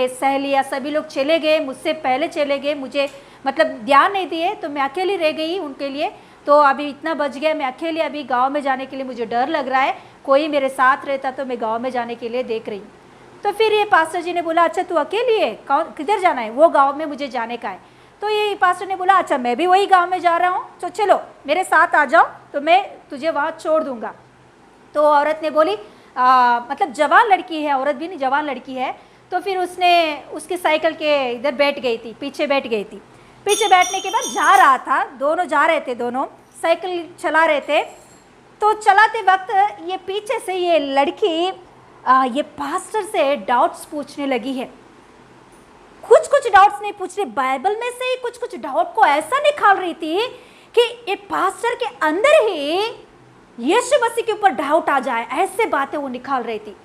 सहेलियाँ सभी लोग चले गए, मुझसे पहले चले गए, मुझे मतलब ध्यान नहीं दिए, तो मैं अकेली रह गई उनके लिए। तो अभी इतना बच गया, मैं अकेले अभी गांव में जाने के लिए मुझे डर लग रहा है, कोई मेरे साथ रहता तो मैं गांव में जाने के लिए देख रही हूँ। तो फिर ये पास्टर जी ने बोला, अच्छा तू अकेली है, किधर जाना है? वो गांव में मुझे जाने का है। तो ये पास्टर ने बोला, अच्छा मैं भी वही गांव में जा रहा हूँ, तो चलो मेरे साथ आ जाओ, तो मैं तुझे वहाँ छोड़ दूँगा। तो औरत ने बोली मतलब जवान लड़की है, औरत भी नहीं जवान लड़की है। तो फिर उसने उसकी साइकिल के इधर बैठ गई थी, पीछे बैठ गई थी। पीछे बैठने के बाद जा रहा था, दोनों जा रहे थे, दोनों साइकिल चला रहे थे। तो चलाते वक्त ये पीछे से ये लड़की ये पास्टर से डाउट्स पूछने लगी है। कुछ डाउट्स नहीं पूछ रही, बाइबल में से ही कुछ डाउट को ऐसा निकाल रही थी कि ये पास्टर के अंदर ही यीशु मसीह के ऊपर डाउट आ जाए, ऐसे बातें वो निकाल रही थी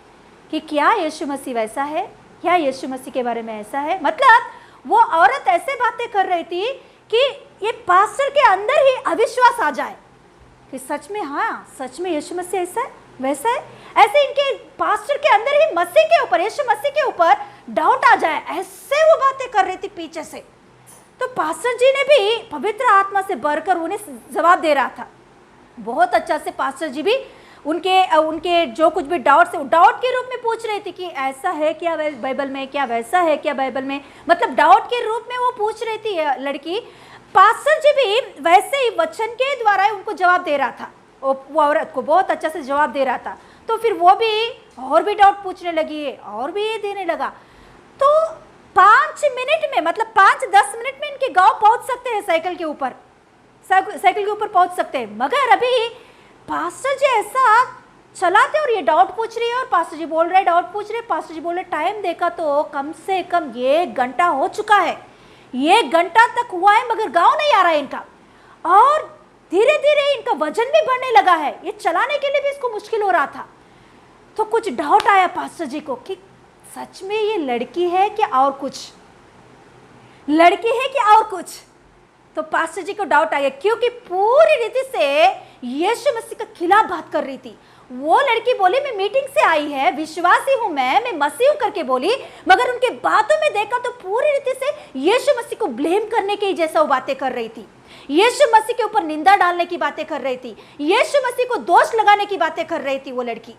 कि क्या यीशु मसीह वैसा है, क्या यीशु मसीह के बारे में ऐसा है। मतलब वो औरत ऐसे बातें कर रही थी कि ये पास्टर के अंदर ही अविश्वास आ जाए कि सच में, हाँ सच में यीशु मसीह ऐसा है वैसा है, ऐसे इनके पास्टर के अंदर ही मसीह के ऊपर, यीशु मसीह के ऊपर डाउट आ जाए, ऐसे वो बातें कर रही थी पीछे से। तो पास्टर जी ने भी पवित्र आत्मा से भरकर उन्हें जवाब दे रहा था। बहुत अच्छा से पास्टर जी भी उनके जो कुछ भी डाउट के रूप में पूछ रही थी कि ऐसा है क्या बाइबल में, क्या वैसा है क्या बाइबल में, मतलब डाउट के रूप में वो पूछ रही थी लड़की। पास्टर जी भी वैसे ही वचन के द्वारा उनको जवाब दे रहा था, वो औरत को बहुत अच्छा से जवाब दे रहा था। तो फिर वो भी और भी डाउट पूछने लगी और भी ये देने लगा। तो 5 मिनट में, मतलब 5-10 मिनट में इनके गांव पहुंच सकते हैं, साइकिल के ऊपर पहुंच सकते हैं। मगर अभी पास्टर जी ऐसा चलाते और ये डाउट पूछ रही है और पास्टर जी बोल रहे हैं डाउट पूछ रहे। पास्टर जी बोल रहे टाइम देखा तो कम से कम 1 घंटा हो चुका है, 1 घंटा तक हुआ है मगर गांव नहीं आ रहा है इनका, और धीरे धीरे इनका वजन भी बढ़ने लगा है, ये चलाने के लिए भी इसको मुश्किल हो रहा था। तो कुछ डाउट आया पास्टर जी को कि सच में ये लड़की है कि और कुछ, तो पास्टर जी को डाउट आ गया, क्योंकि पूरी रीति से यीशु मसीह के खिलाफ बात कर रही थी, वो लड़की बोली मैं मीटिंग से आई है, विश्वासी हूं, मैं मसीह हूं करके बोली, मगर उनके बातों में देखा तो पूरी रीति से यीशु मसीह को ब्लेम करने के जैसा वो बातें कर रही थी, यीशु मसीह के ऊपर निंदा डालने की बातें कर रही थी, यीशु मसीह को दोष लगाने की बातें कर रही थी वो लड़की।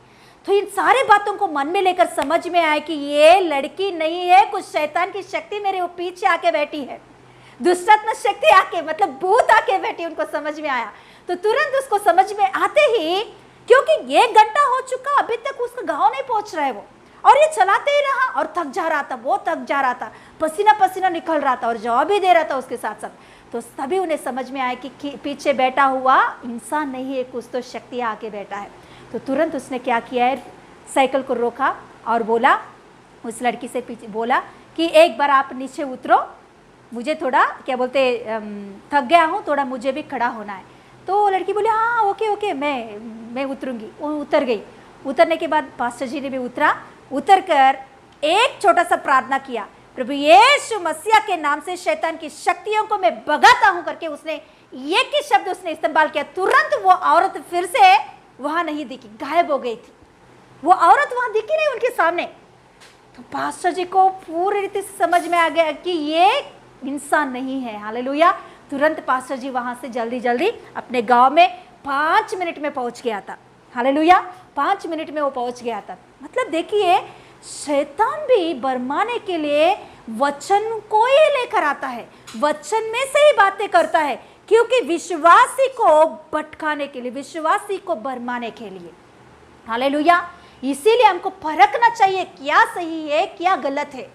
तो इन सारे बातों को मन में लेकर समझ में आया कि ये लड़की नहीं है, कुछ शैतान की शक्ति मेरे वो पीछे आके बैठी है, दुष्टात्मा शक्ति आके, मतलब भूत आके बैठी, उनको समझ में आया। तो तुरंत उसको समझ में आते ही, क्योंकि 1 घंटा हो चुका, अभी तक उसका गांव नहीं पहुंच रहा है वो, और ये चलाते ही रहा और थक जा रहा था, वो थक जा रहा था, पसीना पसीना निकल रहा था और जवाब भी दे रहा था उसके साथ साथ। तो तभी उन्हें समझ में आया कि पीछे बैठा हुआ इंसान नहीं है, कुछ तो शक्ति आके बैठा है। तो तुरंत उसने क्या किया है, साइकिल को रोका और बोला, उस लड़की से पीछे बोला कि एक बार आप नीचे उतरो, मुझे थोड़ा क्या बोलते थक गया हूँ, थोड़ा मुझे भी खड़ा होना है। तो वो लड़की बोली हाँ ओके ओके, मैं उतरूंगी। वो उतर गई। उतरने के बाद पास्टर जी ने भी उतर कर एक छोटा सा प्रार्थना किया, प्रभु यीशु मसीह के नाम से शैतान की शक्तियों को मैं भगाता हूं करके उसने एक ही शब्द उसने इस्तेमाल किया। तुरंत वो औरत फिर से वहां नहीं दिखी, गायब हो गई थी। वो औरत वहां दिखी नहीं उनके सामने। तो पास्टर जी को पूरी रीति से समझ में आ गया कि ये इंसान नहीं है। हालेलुया। तुरंत पास्टर जी वहां से जल्दी जल्दी अपने गांव में 5 मिनट में पहुंच गया था। हालेलुया। 5 मिनट में वो पहुंच गया था। मतलब देखिए, शैतान भी बरमाने के लिए वचन को ही लेकर आता है, वचन में से ही बातें करता है, क्योंकि विश्वासी को भटकाने के लिए, विश्वासी को बरमाने के लिए। हालेलुया। इसीलिए हमको परखना चाहिए क्या सही है क्या गलत है,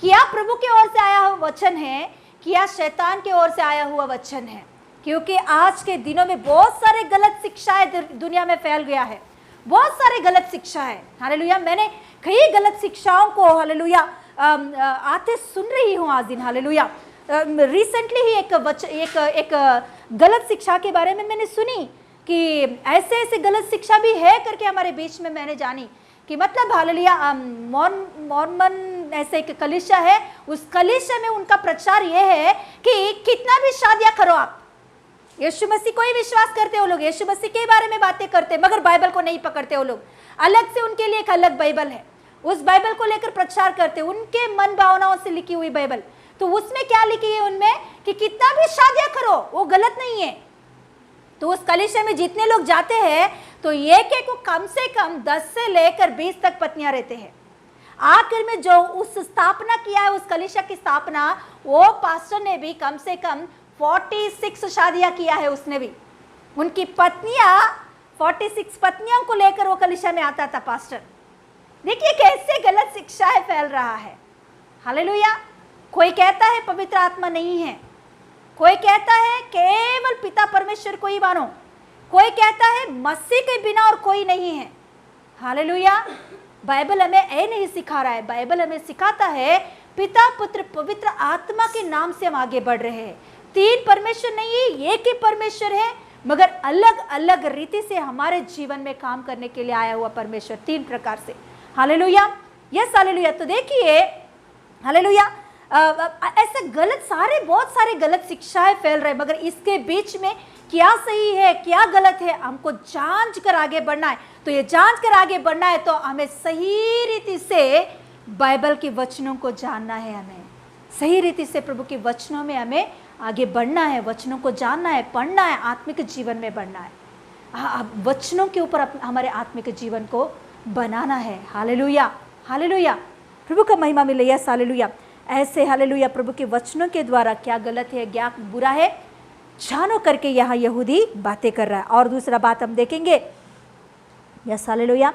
क्या प्रभु की ओर से आया हुआ वचन है, क्या शैतान की ओर से आया हुआ वचन है। क्योंकि आज के दिनों में बहुत सारे गलत शिक्षाएं दुनिया में फैल गया है, बहुत सारे गलत शिक्षा है। हालेलुया। मैंने कई गलत शिक्षाओं को हालेलुया आते सुन रही हूँ आज दिन। हालेलुया। रिसेंटली ही एक गलत शिक्षा के बारे में मैंने सुनी कि ऐसे ऐसे गलत शिक्षा भी है करके हमारे बीच में मैंने जानी कि मतलब हालेलुया मॉर्मन ऐसे एक कलीसिया है, उस कलीसिया में उनका प्रचार ये है कि कितना भी शादियां करो आप, यीशु मसीह को ही विश्वास करते हो लोग, यीशु मसीह के बारे में बातें करते, मगर बाइबल को नहीं पकड़ते हो लोग। अलग से उनके लिए एक अलग बाइबल है, उस बाइबल को लेकर प्रचार करते, उनके मन भावनाओं से लिखी हुई बाइबल। तो उसमें क्या लिखी है उनमें कि कितना भी शादियां करो, वो गलत नहीं है। तो उस कलीसिया में जितने लोग जाते हैं तो एक को कम से कम 10 से लेकर 20 तक पत्नियां रहते हैं। आखिर में जो उस स्थापना किया है, उस कलीसिया की स्थापना, वो पास्टर ने भी कम से कम 46 शादियां किया है। उसने भी उनकी पत्नियां 46 पत्नियों को लेकर वो कलीसिया में आता था पास्टर। देखिए कैसे गलत शिक्षाएं फैल रहा है। हालेलुया। कोई कहता है पवित्र आत्मा नहीं है, कोई कहता है केवल पिता परमेश्वर को ही मानो, कोई कहता है मसीह के बिना और कोई नहीं है। हालेलुया। बाइबल हमें ये नहीं सिखा रहा है, बाइबल हमें सिखाता है पिता पुत्र पवित्र आत्मा के नाम से हम आगे बढ़ रहे हैं। 3 परमेश्वर नहीं है, एक ही परमेश्वर है, मगर अलग अलग रीति से हमारे जीवन में काम करने के लिए आया हुआ परमेश्वर 3 प्रकार से। हालेलुया। Yes hallelujah. तो देखिए हालेलुया, ऐसे गलत बहुत सारे गलत शिक्षाएं फैल रहे, मगर इसके बीच में क्या सही है क्या गलत है हमको जांच कर आगे बढ़ना है। तो ये जांच कर आगे बढ़ना है तो हमें सही रीति से बाइबल के वचनों को जानना है, हमें सही रीति से प्रभु के वचनों में हमें आगे बढ़ना है, वचनों को जानना है, पढ़ना है, आत्मिक जीवन में बढ़ना है, वचनों के ऊपर हमारे आत्मिक जीवन को बनाना है। हालेलुया। हालेलुया। प्रभु का महिमा मिले। Yes hallelujah. ऐसे हालेलुया प्रभु के वचनों के द्वारा क्या गलत है क्या बुरा है जानो करके यहाँ यहूदी बातें कर रहा है। और दूसरा बात हम देखेंगे, यस हालेलुया,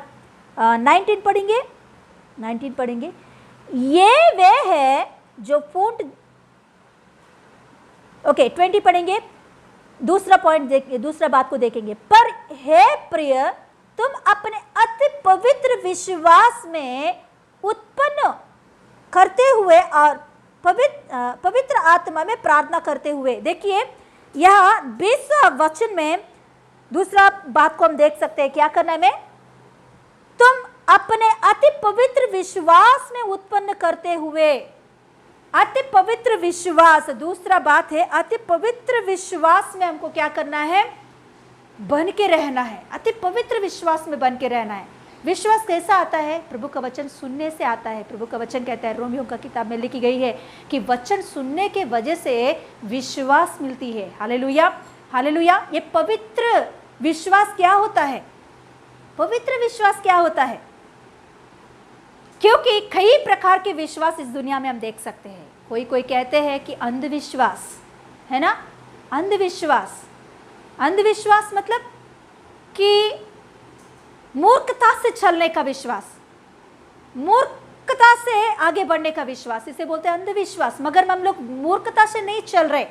19 पढ़ेंगे, 19 पढ़ेंगे। ये वे है जो फूट, ओके 20 पढ़ेंगे। दूसरा पॉइंट दूसरा बात को देखेंगे। पर हे प्रिय, तुम अपने अति पवित्र विश्वास में उत्पन्न करते हुए और पवित्र आत्मा में प्रार्थना करते हुए। देखिए यहाँ 20 वचन में दूसरा बात को हम देख सकते हैं, क्या करना है, तुम अपने अति पवित्र विश्वास में उत्पन्न करते हुए। अति पवित्र विश्वास दूसरा बात है। अति पवित्र विश्वास में हमको क्या करना है, बन के रहना है, अति पवित्र विश्वास में बन के रहना है। विश्वास कैसा आता है? प्रभु का वचन सुनने से आता है। प्रभु का वचन कहता है, रोमियो का किताब में लिखी गई है कि वचन सुनने के वजह से विश्वास मिलती है। Hallelujah, hallelujah. ये पवित्र विश्वास क्या होता है? पवित्र विश्वास क्या होता है? क्योंकि कई प्रकार के विश्वास इस दुनिया में हम देख सकते हैं। कोई कहते हैं कि अंधविश्वास है ना, अंधविश्वास। अंधविश्वास मतलब कि मूर्खता से चलने का विश्वास, मूर्खता से आगे बढ़ने का विश्वास, इसे बोलते हैं अंधविश्वास। मगर हम लोग मूर्खता से नहीं चल रहे।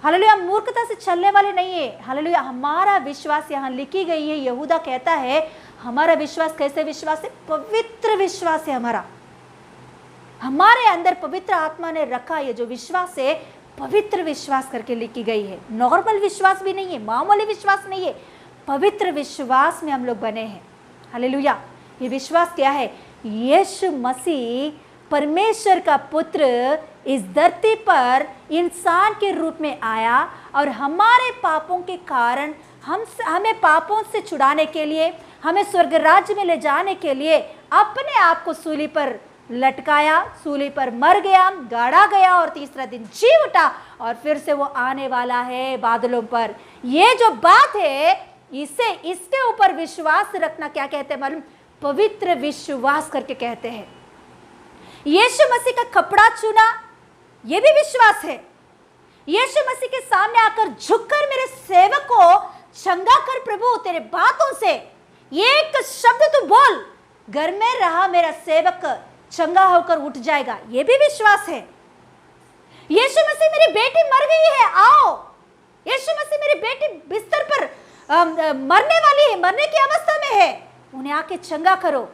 हालेलुया, मूर्खता से चलने वाले नहीं है। हालेलुया, हमारा विश्वास यहाँ लिखी गई है। यहूदा कहता है हमारा विश्वास कैसे विश्वास है? पवित्र विश्वास है हमारा। हमारे अंदर पवित्र आत्मा ने रखा ये जो विश्वास है, पवित्र विश्वास करके लिखी गई है। नॉर्मल विश्वास भी नहीं है, मामूली विश्वास नहीं है, पवित्र विश्वास में हम लोग बने हैं। हालेलुया। ये विश्वास क्या है? यीशु मसीह परमेश्वर का पुत्र इस धरती पर इंसान के रूप में आया और हमारे पापों के कारण हमें पापों से छुड़ाने के लिए, हमें स्वर्ग राज्य में ले जाने के लिए अपने आप को सूली पर लटकाया, सूली पर मर गया, गाड़ा गया और तीसरा दिन जी उठा और फिर से वो आने वाला है बादलों पर। ये जो बात है, इसके ऊपर विश्वास रखना क्या कहते हैं मालूम? पवित्र विश्वास करके कहते हैं। यीशु मसीह का कपड़ा छूना, ये भी विश्वास है। यीशु मसीह के सामने आकर झुककर मेरे सेवक को चंगा कर प्रभु, तेरे बातों से एक शब्द तू बोल, घर में रहा मेरा सेवक चंगा होकर उठ जाएगा, ये भी विश्वास है। यीशु मसीह मेरी बेटी मर गई है, आओ। यीशु मसीह मेरी बेटी बिस्तर पर मरने वाली है, मरने की अवस्था में है, उन्हें आके चंगा करो।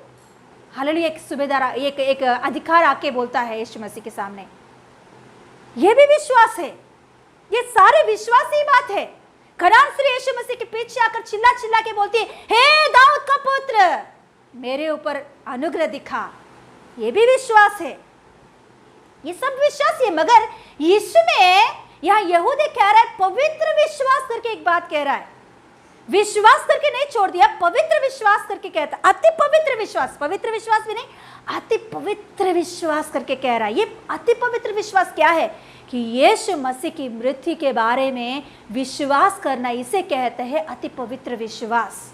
हालेलुया। एक सूबेदार, एक अधिकार आके बोलता है यीशु मसीह के सामने, यह भी विश्वास है। ये सारे विश्वास ही बात है। खनान स्त्री यीशु मसीह के पीछे आकर चिल्ला चिल्ला के बोलती है, हे दाऊद का पुत्र, मेरे ऊपर अनुग्रह दिखा, ये भी विश्वास है। ये सब विश्वास है। मगर यीशु में यहाँ यहूदी कह रहा है पवित्र विश्वास करके एक बात कह रहा है। विश्वास करके नहीं छोड़ दिया, पवित्र विश्वास करके कहता, अति पवित्र विश्वास, पवित्र विश्वास भी नहीं, अति पवित्र विश्वास करके कह रहा है। ये अति पवित्र विश्वास क्या है? कि यीशु मसीह की मृत्यु के बारे में विश्वास करना, इसे कहते हैं अति पवित्र विश्वास।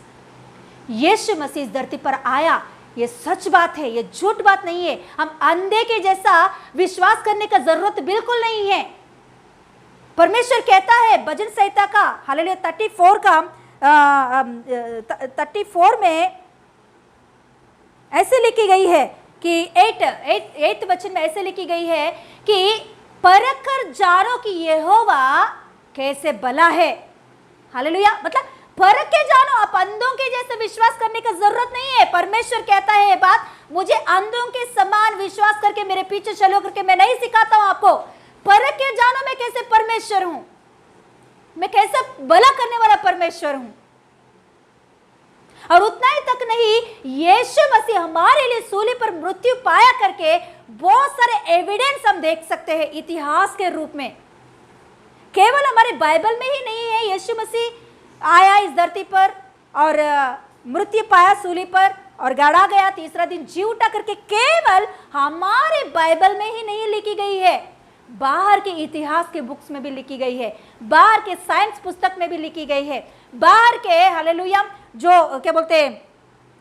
यीशु मसीह इस धरती पर आया, ये सच बात है, ये झूठ बात नहीं है। हम अंधे के जैसा विश्वास करने का जरूरत बिल्कुल नहीं है। परमेश्वर कहता है भजन संहिता का, हालेलुया 34 का 34 में ऐसे लिखी गई है कि 8 वचन में ऐसे लिखी गई है कि परख कर जानो कि यहोवा कैसे भला है। हालेलुया। मतलब परख के जानो, आप अंधों के जैसे विश्वास करने का जरूरत नहीं है। परमेश्वर कहता है ये बात, मुझे अंधों के समान विश्वास करके मेरे पीछे चलो करके मैं नहीं सिखाता हूं आपको। परख के जानो मैं कैसे परमेश्वर हूं, मैं कैसा भला करने वाला परमेश्वर हूं। और उतना ही तक नहीं, यीशु मसीह हमारे लिए सूली पर मृत्यु पाया करके बहुत सारे एविडेंस हम देख सकते हैं इतिहास के रूप में। केवल हमारे बाइबल में ही नहीं है, यीशु मसीह आया इस धरती पर और मृत्यु पाया सूली पर और गाड़ा गया, तीसरा दिन जी उठा करके केवल हमारे बाइबल में ही नहीं लिखी गई है, बाहर के इतिहास के बुक्स में भी लिखी गई है, बाहर के साइंस पुस्तक में भी लिखी गई है, बाहर के हालेलुया जो क्या बोलते हैं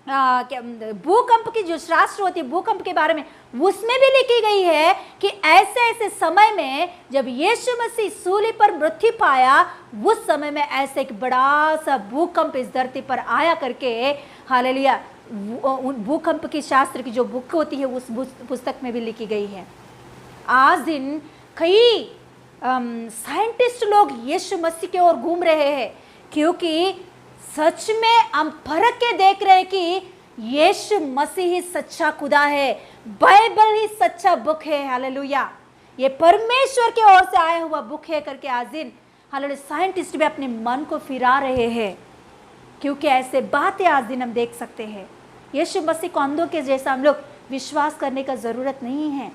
भूकंप की जो शास्त्र होती है भूकंप के बारे में, उसमें भी लिखी गई है कि ऐसे ऐसे समय में जब यीशु मसीह सूली पर मृत्यु पाया, उस समय में ऐसे एक बड़ा सा भूकंप इस धरती पर आया करके हालेलुया भूकंप की शास्त्र की जो बुक होती है उस पुस्तक में भी लिखी गई है। आज दिन कई साइंटिस्ट लोग यीशु मसीह की ओर घूम रहे हैं क्योंकि सच में हम परख के देख रहे हैं कि यीशु मसीह ही सच्चा खुदा है, बाइबल ही सच्चा बुक है। हालेलुया, ये परमेश्वर की ओर से आया हुआ बुक है करके आज दिन हालेलुया साइंटिस्ट भी अपने मन को फिरा रहे हैं क्योंकि ऐसे बातें आज दिन हम देख सकते हैं। यीशु मसीह को अंधों के जैसा हम लोग विश्वास करने का जरूरत नहीं है।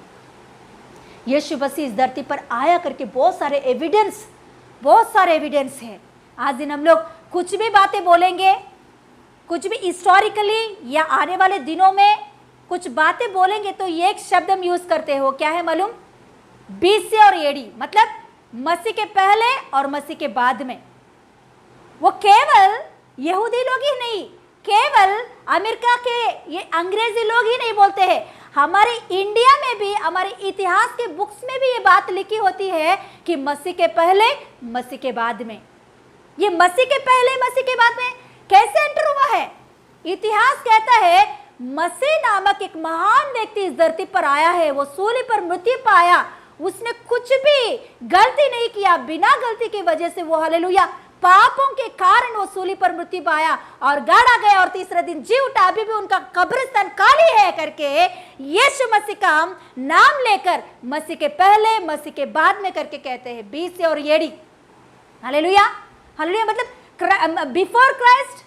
यीशु मसीह इस धरती पर आया करके बहुत सारे एविडेंस है। आज दिन हम लोग कुछ भी बातें बोलेंगे, कुछ भी हिस्टोरिकली या आने वाले दिनों में कुछ बातें बोलेंगे तो ये एक शब्द हम यूज करते हो, क्या है मालूम? बीसी और एडी, मतलब मसीह के पहले और मसीह के बाद में। वो केवल यहूदी लोग ही नहीं, केवल अमेरिका के ये अंग्रेजी लोग ही नहीं बोलते हैं, हमारे इंडिया में भी, हमारे इतिहास के बुक्स में भी ये बात लिखी होती है कि मसीह के पहले मसीह के बाद में। ये मसीह के पहले मसीह के बाद में कैसे एंटर हुआ है? इतिहास कहता है मसीह नामक एक महान व्यक्ति इस धरती पर आया है, वो सूली पर मृत्यु पाया, उसने कुछ भी गलती नहीं किया, बिना गलती की वजह से वो हालेलुया पापों के कारण वो सूली पर मृत्यु पाया और गाड़ा गया और तीसरे दिन जी उठा। अभी भी उनका कब्रिस्तान खाली है करके यीशु मसीह का हम नाम लेकर मसीह के पहले मसीह के बाद में करके कहते हैं, बीसी और एडी। हालेलुया, हालेलुया मतलब before Christ,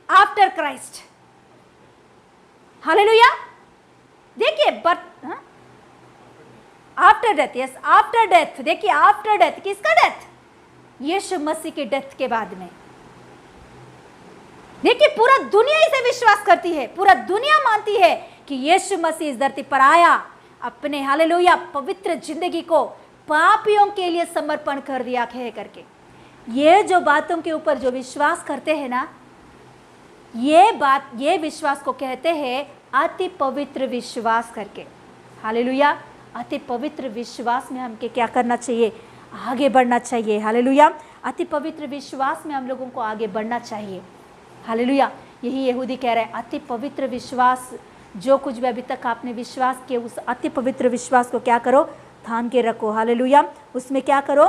after Christ. Hallelujah. देखिए but after death, yes after death. देखिए आफ्टर डेथ, किसका डेथ? यीशु मसीह के डेथ के बाद में। देखिए पूरा दुनिया इसे विश्वास करती है, पूरा दुनिया मानती है कि यीशु मसीह इस धरती पर आया, अपने हालेलुया पवित्र जिंदगी को पापियों के लिए समर्पण कर दिया है करके। ये जो बातों के ऊपर जो विश्वास करते हैं ना, ये विश्वास को कहते हैं अति पवित्र विश्वास करके। हालेलुया। अति पवित्र विश्वास में हमके क्या करना चाहिए? आगे बढ़ना चाहिए। हालेलुया। अति पवित्र विश्वास में हम लोगों को आगे बढ़ना चाहिए। हालेलुया। यही यहूदी कह रहे हैं, अति पवित्र विश्वास, जो कुछ भी अभी तक आपने विश्वास किया उस अति पवित्र विश्वास को क्या करो? थाम के रखो। हालेलुया। उसमें क्या करो?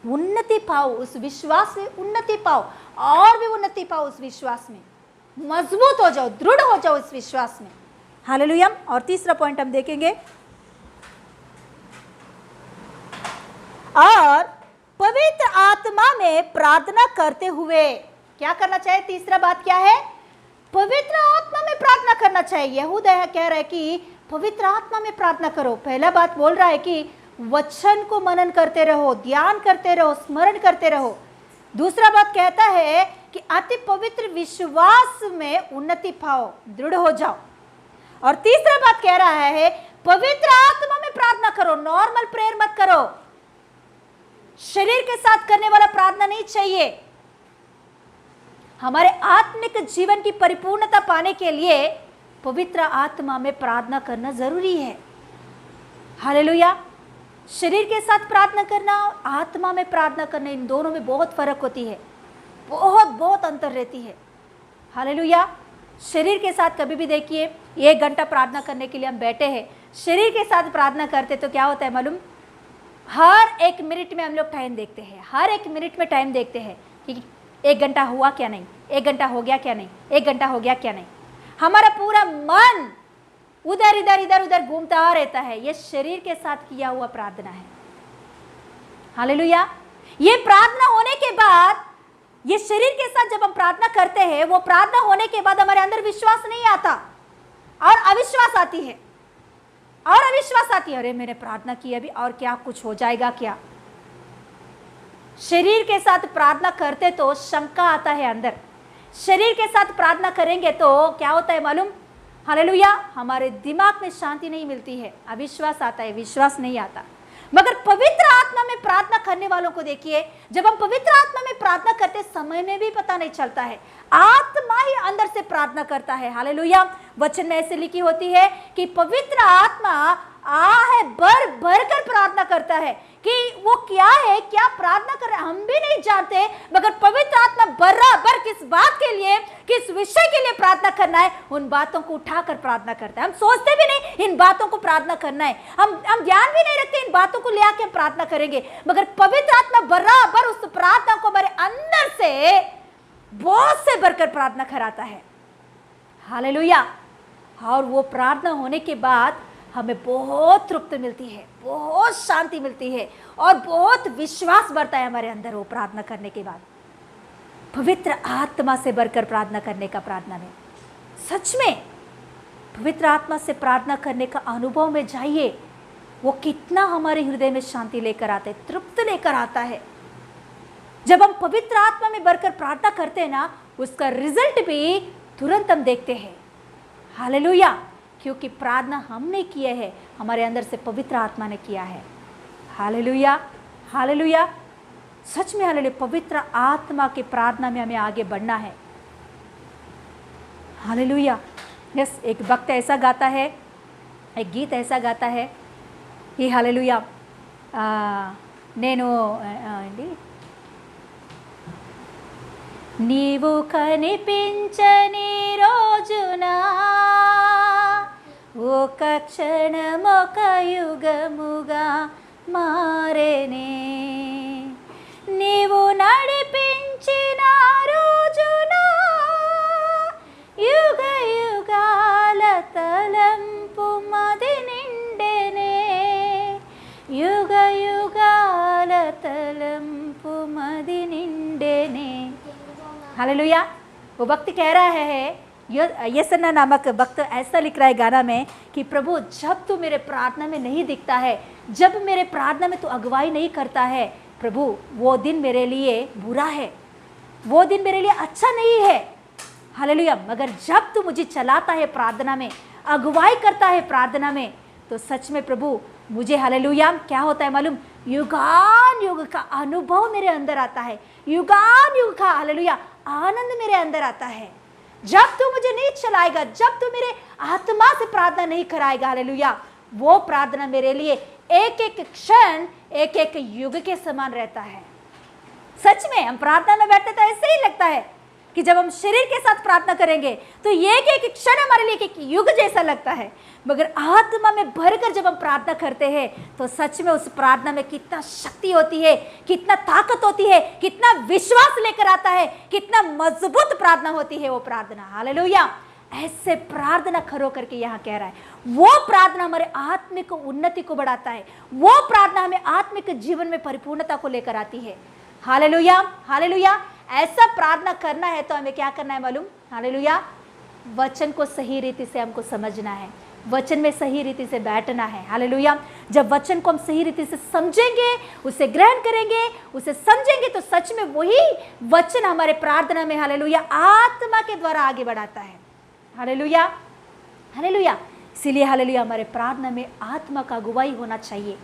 उन्नति पाओ, उस विश्वास में उन्नति पाओ, और भी उन्नति पाओ उस विश्वास में, मजबूत हो जाओ, दृढ़ हो जाओ इस विश्वास में। हालेलुया। और तीसरा पॉइंट हम देखेंगे, और पवित्र आत्मा में प्रार्थना करते हुए क्या करना चाहिए? तीसरा बात क्या है? पवित्र आत्मा में प्रार्थना करना चाहिए। यहूदा कह रहा है कि पवित्र आत्मा में प्रार्थना करो। पहला बात बोल रहा है कि वचन को मनन करते रहो, ध्यान करते रहो, स्मरण करते रहो। दूसरा बात कहता है कि अति पवित्र विश्वास में उन्नति पाओ, दृढ़ हो जाओ। और तीसरा बात कह रहा है पवित्र आत्मा में प्रार्थना करो, नॉर्मल प्रेयर मत करो, शरीर के साथ करने वाला प्रार्थना नहीं चाहिए। हमारे आत्मिक जीवन की परिपूर्णता पाने के लिए पवित्र आत्मा में प्रार्थना करना जरूरी है। हालेलुया। शरीर के साथ प्रार्थना करना, आत्मा में प्रार्थना करना, इन दोनों में बहुत फर्क होती है, बहुत बहुत अंतर रहती है। हालेलुया। शरीर के साथ कभी भी देखिए 1 घंटा प्रार्थना करने के लिए हम बैठे हैं, शरीर के साथ प्रार्थना करते तो क्या होता है मालूम? हर 1 मिनट में हम लोग टाइम देखते हैं, हर 1 मिनट में टाइम देखते हैं कि 1 घंटा हुआ क्या नहीं, 1 घंटा हो गया क्या नहीं, 1 घंटा हो गया क्या नहीं। हमारा पूरा मन उधर इधर इधर उधर घूमता रहता है। ये शरीर के साथ किया हुआ प्रार्थना है। हालेलुया। ये प्रार्थना होने के बाद, ये शरीर के साथ जब हम प्रार्थना करते हैं, वो प्रार्थना होने के बाद हमारे अंदर विश्वास नहीं आता और अविश्वास आती है, और अविश्वास आती है, अरे मैंने प्रार्थना की अभी और क्या कुछ हो जाएगा क्या। शरीर के साथ प्रार्थना करते तो शंका आता है अंदर, शरीर के साथ प्रार्थना करेंगे तो क्या होता है मालूम? हालेलुया। हमारे दिमाग में शांति नहीं मिलती है, अविश्वास आता है, विश्वास नहीं आता। मगर पवित्र आत्मा में प्रार्थना करने वालों को देखिए, जब हम पवित्र आत्मा में प्रार्थना करते समय में भी पता नहीं चलता है, आत्मा ही अंदर से प्रार्थना करता है। हालेलुया। वचन में ऐसे लिखी होती है कि पवित्र आत्मा भर भर कर प्रार्थना करता है, कि वो क्या है, क्या प्रार्थना कर रहे हैं हम भी नहीं जानते, मगर पवित्र आत्मा बराबर किस बात के लिए, किस विषय के लिए प्रार्थना करना है, उन बातों को उठाकर प्रार्थना करता है। हम सोचते भी नहीं इन बातों को प्रार्थना करना है, हम ध्यान भी नहीं रखते इन बातों को ले आके प्रार्थना करेंगे, मगर पवित्र आत्मा बराबर उस प्रार्थना को हमारे अंदर से बहुत से भरकर प्रार्थना कराता है। हालेलुया। और वो प्रार्थना होने के बाद हमें बहुत तृप्ति मिलती है, बहुत शांति मिलती है, और बहुत विश्वास बढ़ता है हमारे अंदर वो प्रार्थना करने के बाद। पवित्र आत्मा से बढ़कर प्रार्थना करने का, प्रार्थना में सच में पवित्र आत्मा से प्रार्थना करने का अनुभव में जाइए, वो कितना हमारे हृदय में शांति लेकर आता है, तृप्ति लेकर आता है। जब हम पवित्र आत्मा में भरकर प्रार्थना करते हैं ना, उसका रिजल्ट भी तुरंत हम देखते हैं। हालेलुया, क्योंकि प्रार्थना हमने किए है, हमारे अंदर से पवित्र आत्मा ने किया है। हालेलुया, हालेलुया, सच में हालेलुया, पवित्र आत्मा की प्रार्थना में हमें आगे बढ़ना है। हालेलुया। यस, एक भक्त ऐसा गाता है, एक गीत ऐसा गाता है कि हालेलुया, నేను ఏంటి, నీవు కనిపించని రోజున ఒక క్షణం ఒక యుగముగా మారేనే, నీవు నడిపించిన రోజున యుగ యుగాల తలంపు మది నిండెనే, యుగ యుగాల తలంపు మది నిండెనే। हालेलुया। वो भक्त कह रहा है, यसन्ना नामक भक्त ऐसा लिख रहा है गाना में कि प्रभु जब तू मेरे प्रार्थना में नहीं दिखता है, जब मेरे प्रार्थना में तू अगुवाई नहीं करता है, प्रभु वो दिन मेरे लिए बुरा है, वो दिन मेरे लिए अच्छा नहीं है। हालेलुया। मगर जब तू मुझे चलाता है प्रार्थना में, अगुवाई करता है प्रार्थना में, तो सच में प्रभु मुझे हालेलुया क्या होता है मालूम, युगान युग का अनुभव मेरे अंदर आता है, युगान युग का हालेलुया आनंद मेरे अंदर आता है। जब तू मुझे नहीं चलाएगा, जब तू मेरे आत्मा से प्रार्थना नहीं कराएगा, हालेलुया, वो प्रार्थना मेरे लिए एक एक क्षण एक एक युग के समान रहता है। सच में हम प्रार्थना में बैठते तो ऐसे ही लगता है कि जब हम शरीर के साथ प्रार्थना करेंगे तो एक एक क्षण हमारे लिए एक युग जैसा लगता है, मगर आत्मा में भरकर जब हम प्रार्थना करते हैं तो सच में उस प्रार्थना में कितना शक्ति होती है, कितना ताकत होती है, कितना विश्वास लेकर आता है, कितना मजबूत प्रार्थना होती है वो प्रार्थना। हालेलुया। ऐसे प्रार्थना खरो करके यहाँ कह रहा है, वो प्रार्थना हमारे आत्मिक उन्नति को बढ़ाता है, वो प्रार्थना हमें आत्मिक जीवन में परिपूर्णता को लेकर आती है। Hallelujah, hallelujah. ऐसा प्रार्थना करना है तो हमें क्या करना है मालूम, हालेलुया, वचन को सही रीति से हमको समझना है, वचन में सही रीति से बैठना है। हालेलुया। जब वचन को हम सही रीति से समझेंगे, उसे ग्रहण करेंगे, उसे समझेंगे, तो सच में वही वचन हमारे प्रार्थना में हालेलुया आत्मा के द्वारा आगे बढ़ाता है। Hallelujah, hallelujah. इसीलिए हालेलुया हमारे प्रार्थना में आत्मा का अगुवाई होना चाहिए।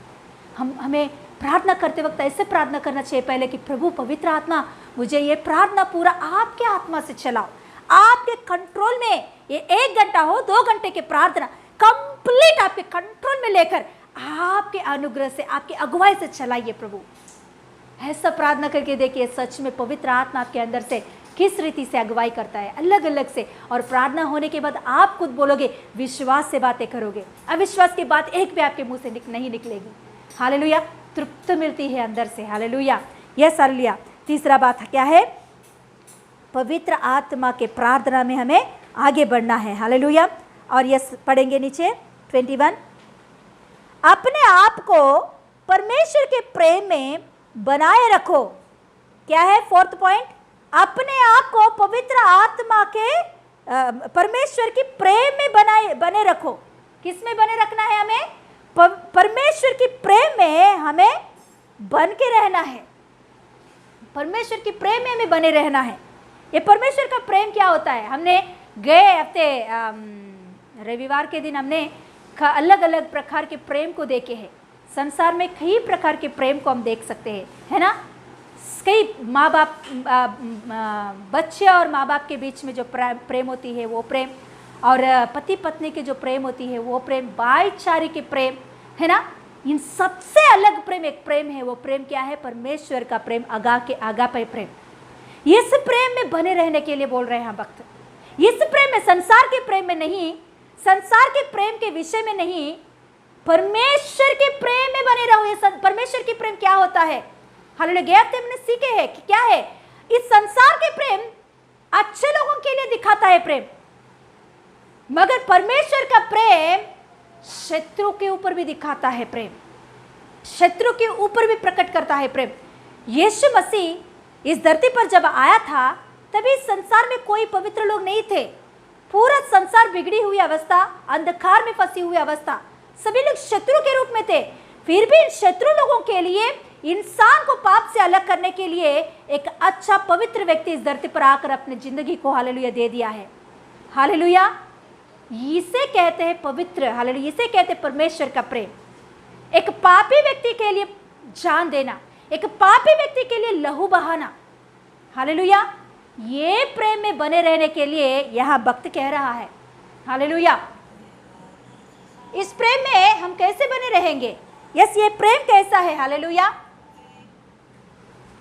हमें प्रार्थना करते वक्त ऐसे प्रार्थना करना चाहिए पहले कि प्रभु पवित्र आत्मा मुझे ये प्रार्थना पूरा आपके आत्मा से चलाओ, आपके कंट्रोल में, ये 1 घंटा हो 2 घंटे की प्रार्थना कंप्लीट आपके कंट्रोल में लेकर आपके अनुग्रह से, आपकी अगुवाई से चलाइए प्रभु। ऐसा प्रार्थना करके देखिए सच में पवित्र आत्मा आपके अंदर से किस रीति से अगुवाई करता है, अलग अलग से। और प्रार्थना होने के बाद आप खुद बोलोगे, विश्वास से बातें करोगे, अविश्वास की बात एक भी आपके मुंह से नहीं निकलेगी। हालेलुया। तृप्त मिलती है अंदर से। हालेलुया। Yes, hallelujah. तीसरा बात क्या है, पवित्र आत्मा के प्रार्थना में हमें आगे बढ़ना है। हालेलुया। और यस पढ़ेंगे नीचे 21, अपने आप को परमेश्वर के प्रेम में बनाए रखो। क्या है 4th पॉइंट, अपने आप को पवित्र आत्मा के परमेश्वर की प्रेम में बने रखो। किस में बने रखना है हमें, परमेश्वर की प्रेम में हमें बन के रहना है, परमेश्वर की प्रेम में हमें बने रहना है। ये परमेश्वर का प्रेम क्या होता है, हमने गए हफ्ते रविवार के दिन हमने अलग अलग प्रकार के प्रेम को देखे हैं। संसार में कई प्रकार के प्रेम को हम देख सकते हैं, है ना। कई माँ बाप, बच्चे और माँ बाप के बीच में जो प्रेम होती है वो प्रेम, और पति पत्नी के जो प्रेम होती है वो प्रेम, भाईचारे के प्रेम, है ना। इन सबसे अलग प्रेम एक प्रेम है, वो प्रेम क्या है, परमेश्वर का प्रेम, आगापे प्रेम। इस प्रेम में बने रहने के लिए बोल रहे हैं भक्त। इस प्रेम में, संसार के प्रेम में नहीं, संसार के प्रेम के विषय में नहीं, परमेश्वर के प्रेम में बने रहो। ये परमेश्वर की प्रेम क्या होता है, हालेलुया, हमने सीखे हैं कि क्या है। इस संसार के प्रेम अच्छे लोगों के लिए दिखाता है प्रेम, मगर परमेश्वर का प्रेम शत्रु के ऊपर भी दिखाता है प्रेम, शत्रु के ऊपर भी प्रकट करता है प्रेम। यीशु मसीह इस धरती पर जब आया था तभी संसार में कोई पवित्र लोग नहीं थे। पूरा संसार बिगड़ी हुई अवस्था, अंधकार में फंसी हुई अवस्था, सभी लोग शत्रु के रूप में थे। फिर भी इन शत्रु लोगों के लिए इंसान को पाप से अलग करने के लिए एक अच्छा पवित्र व्यक्ति इस धरती पर आकर अपनी जिंदगी को हालेलुया दे दिया है। हालेलुया, इसे कहते हैं पवित्र, हालेलुया, इसे कहते हैं परमेश्वर का प्रेम। एक पापी व्यक्ति के लिए जान देना, एक पापी व्यक्ति के लिए लहू बहाना, हालेलुया, ये प्रेम में बने रहने के लिए यह भक्त कह रहा है। हालेलुया, इस प्रेम में हम कैसे बने रहेंगे? यस, ये प्रेम कैसा है? हालेलुया,